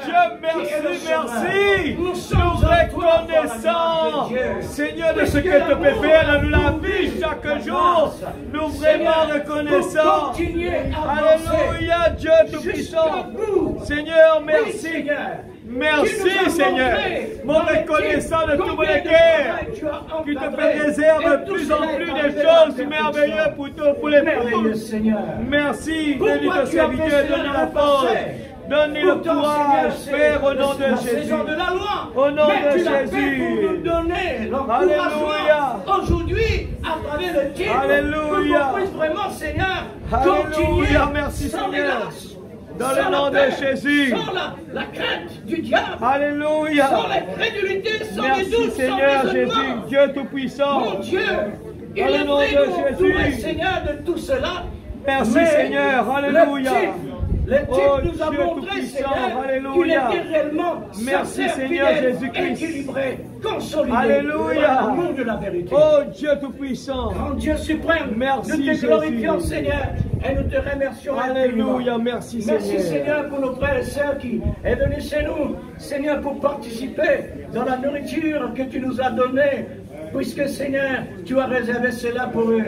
Dieu, merci, merci. Nous sommes reconnaissants, Seigneur, de ce que tu peux faire dans la vie chaque jour. Nous vraiment reconnaissants. Alléluia, Dieu Tout-Puissant. Seigneur, merci. Merci Seigneur, mon reconnaissant de tout mon cœur, qui te fait réserve de plus en plus de choses merveilleuses pour les pauvres. Merci, bénis ton serviteur, donne la force. Donne-lui le courage, Père, au nom de Jésus. Au nom de Jésus. Alléluia. Aujourd'hui, à travers le titre, Alléluia. pour qu'on puisse vraiment, Seigneur, Alléluia. Merci, Seigneur. Dans le nom de Jésus. Sans la crainte du diable. Alléluia. Sans l'incrédulité, sans les Merci, doutes, Seigneur sans Jésus, Dieu Tout-Puissant. Mon Dieu, il Dans le est nom vrai de que nous Jésus. Seigneur, de tout cela. Merci, Mais Seigneur. Alléluia. Le type Oh, nous a Dieu montré, Tout-Puissant, Seigneur, qu'il alléluia. était réellement Merci, sincère, Seigneur fidèle, Jésus-Christ. équilibré, consolidé, Alléluia. dans l'amour de la vérité. Oh Dieu Tout-Puissant. Grand Dieu suprême, Merci, nous te Jésus. glorifions, Seigneur, et nous te remercions. Alléluia, infiniment. merci, Seigneur. Merci, Seigneur, pour nos frères et sœurs qui est venu chez nous, Seigneur, pour participer dans la nourriture que tu nous as donnée, puisque, Seigneur, tu as réservé cela pour eux.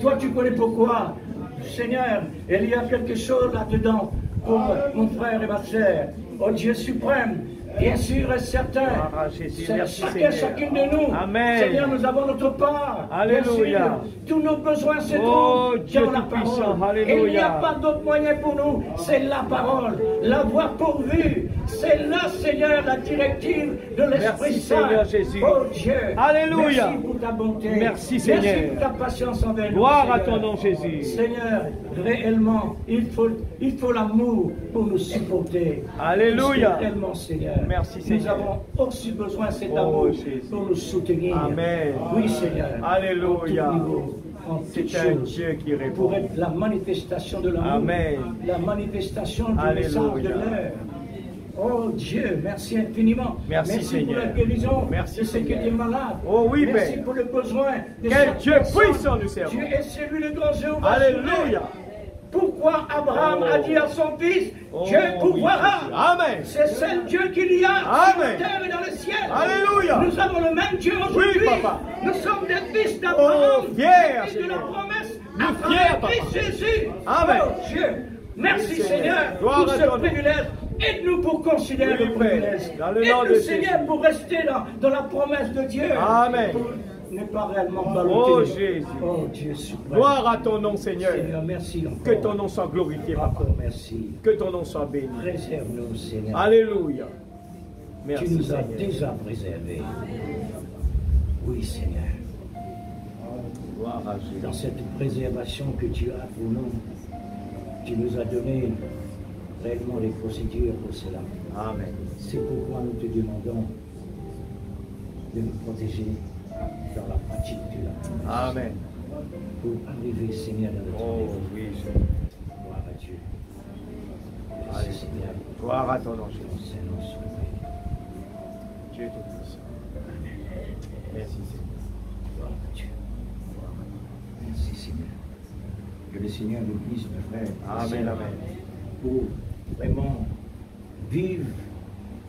Toi, tu connais pourquoi. Seigneur, il y a quelque chose là-dedans pour mon frère et ma sœur. Oh Dieu suprême, bien sûr et certain, chacune de nous, Amen. Seigneur, nous avons notre part. Alléluia. Bien sûr, tous nos besoins se Oh, trouvent Dieu dans la Tout-Puissant. parole. Alléluia. Il n'y a pas d'autre moyen pour nous, c'est la parole, l'avoir pourvue. C'est là, Seigneur, la directive de l'Esprit Merci, Saint. Seigneur Jésus. Oh Dieu, Alléluia. merci pour ta bonté. Merci, Seigneur. Merci pour ta patience envers nous. Gloire à Seigneur. ton nom, Jésus. Seigneur, réellement, il faut l'amour pour nous supporter. Alléluia. Parce que tellement, Seigneur. Merci, Nous Seigneur. avons aussi besoin de cet Oh, amour Jésus. pour nous soutenir. Amen. Oui, Seigneur. Alléluia. En tout niveau, en toutes C'est un choses, Dieu qui répond. pour être la manifestation de l'amour. Amen. La manifestation du Alléluia. message de l'heure. Oh Dieu, merci infiniment. Merci, pour Seigneur. la guérison Merci, de ceux qui Seigneur. étaient malades. Oh oui, merci Père. pour le besoin de Quel chaque Dieu personne. puissant nous servons. Tu es celui le grand Jéhovah. Alléluia. Pourquoi Abraham a dit à son fils, Oh, Dieu oui, pourvoira. Jésus. Amen. C'est seul Dieu qu'il y a sur Amen. la terre et dans le ciel. Alléluia. Nous avons le même Dieu aujourd'hui. Oui, papa. Nous sommes des fils d'Abraham. Oh, fiers, des fils de Seigneur. la promesse. Nous à fiers, travers papa. Christ Jésus. Amen. Oh Dieu. Merci Oui, Seigneur. Seigneur Gloire pour à ce ton nom. privilège. Aide-nous pour considérer Oui, le Père. privilège. Dans le nom de Aide-nous Seigneur Jésus. pour rester dans la promesse de Dieu. Amen. Pour ne pas réellement Oh balloter. Jésus. Oh Dieu suprême. Gloire à ton nom, Seigneur. Seigneur, merci encore. Que ton nom soit glorifié, papa. Encore merci. Que ton nom soit béni. Préserve-nous, Seigneur. Alléluia. Merci, Tu nous as Seigneur. déjà préservés. Oui, Seigneur. Gloire à Jésus. Dans cette préservation que tu as pour nous, tu nous as donné réellement les procédures pour cela. Amen. C'est pourquoi nous te demandons de nous protéger dans la pratique de la Amen. pour arriver, Seigneur, dans notre Oh vie. oui, Seigneur. Gloire à Dieu. Merci, Allez. Seigneur. Gloire à ton nom, Ton Jésus. Saint-Nom soit béni. Dieu est tout-puissant. Merci, Seigneur. Gloire à Dieu. Merci, Seigneur. Que le Seigneur nous bénisse, mes frères. Amen, amen. Pour vraiment vivre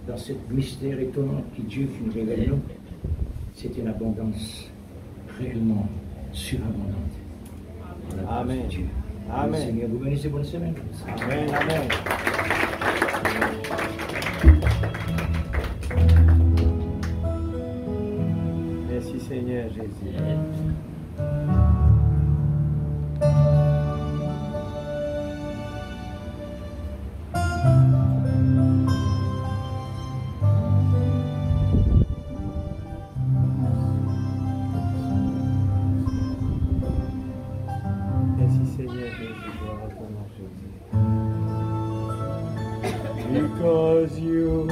dans ce mystère étonnant que Dieu nous révèle nous. C'est une abondance réellement surabondante. Dans la grâce Amen. de Dieu. Amen. Le Seigneur vous bénisse, bonne semaine. Amen, amen. Merci, Merci Seigneur Jésus. Merci Seigneur Jésus, gloire à ton nom Jésus. Because you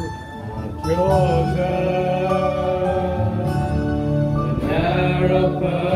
are chosen, the narrow path.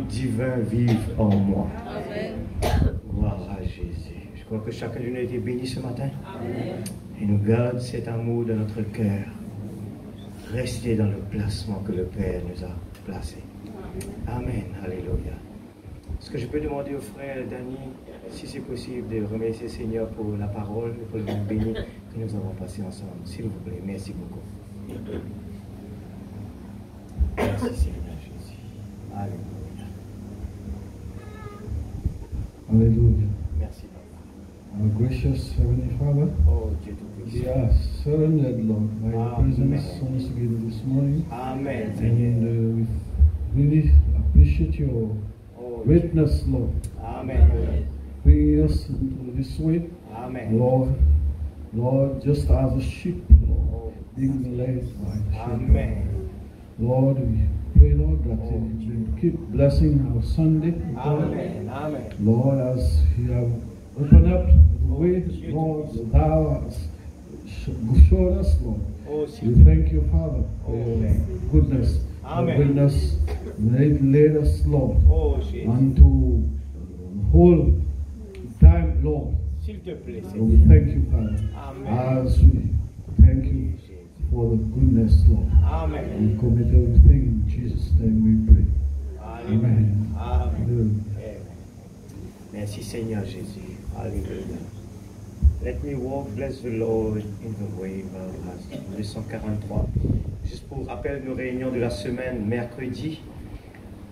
divin vive en moi. Gloire à Jésus. Je crois que chacun de nous a été béni ce matin. Et nous garde cet amour dans notre cœur. Restez dans le placement que le Père nous a placé. Amen. Alléluia. Est-ce que je peux demander au frère Danny, si c'est possible, de remercier le Seigneur pour la parole et pour le moment béni que nous avons passé ensemble. S'il vous plaît. Merci beaucoup. Merci Seigneur Jésus. Alléluia. Hallelujah. Merci Papa. Our gracious Heavenly Father, Oh Dieu we Tout-Puissant. are surrendered, Lord, by your Amen. presence once again this morning. Amen Seigneur. And we really appreciate your Oh Dieu. witness, Lord, Amen. bringing us into this way, Amen. Lord, just as a sheep, Lord, Oh. being led by shepherd. Amen. Lord, we pray, Lord, that you keep blessing our Sunday, Lord. Amen. Amen. Lord, as you have opened up the way, Lord, thou hast showed us, Lord. Oh, We thank you, Father, for your Amen. goodness. Amen. Your goodness led us, Lord, Oh Jésus. unto the whole time, Lord. S'il te plaît, So Seigneur. we thank you, Father, Amen. as we thank you for the goodness, Lord. Amen. We commit everything in Jesus' name we pray. Amen. Amen. Amen. Amen. Merci Seigneur Jésus. Alléluia. Let me walk, bless the Lord in the way of us. 243. Juste pour rappel, nos réunions de la semaine, mercredi,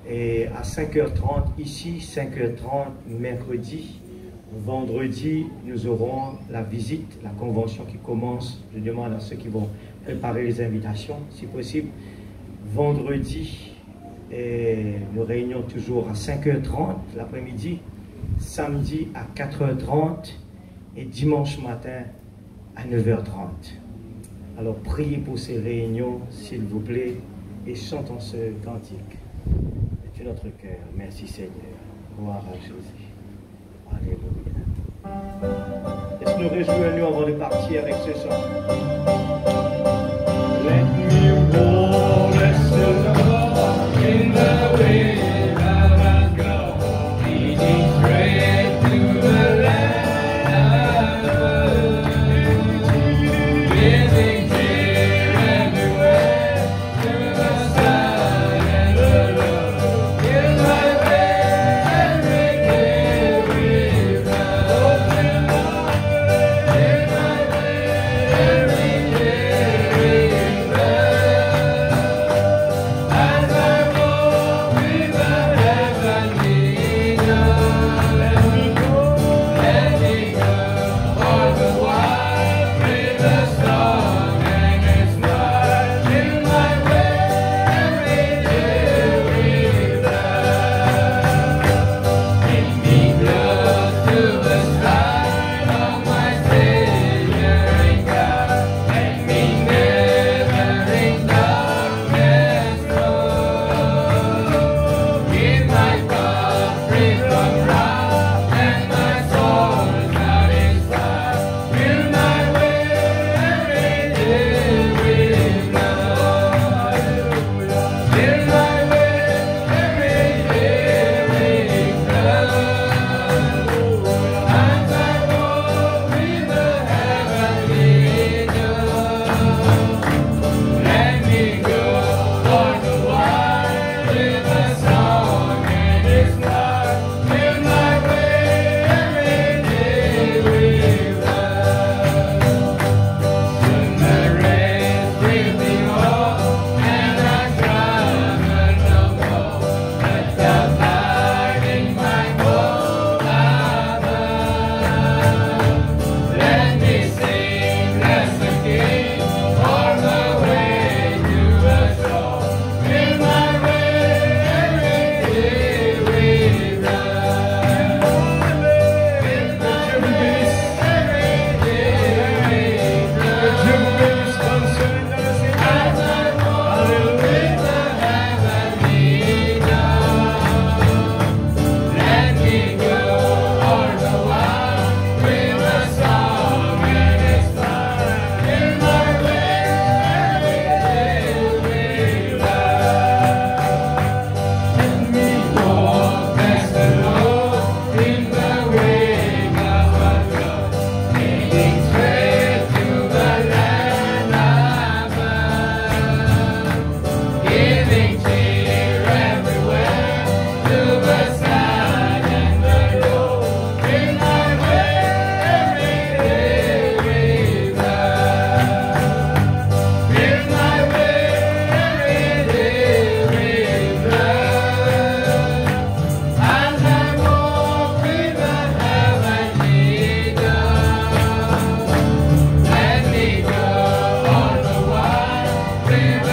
et à 5h30 ici, 5h30 mercredi. Vendredi, nous aurons la visite, la convention qui commence. Je demande à ceux qui vont préparer les invitations, si possible. Vendredi, et nous réunions toujours à 5h30 l'après-midi, samedi à 4h30 et dimanche matin à 9h30. Alors priez pour ces réunions, s'il vous plaît, et chantons ce cantique. C'est notre cœur. Merci Seigneur. Gloire à Jésus. Alléluia. Laisse-nous réjouir nous avant de partir avec ce chant. Let me walk, bless the Lord, in the way that I go, leading straight to the land of liberty, living here everywhere, to the sun and the Lord, in my way, every day we found, in my way, every day. forever.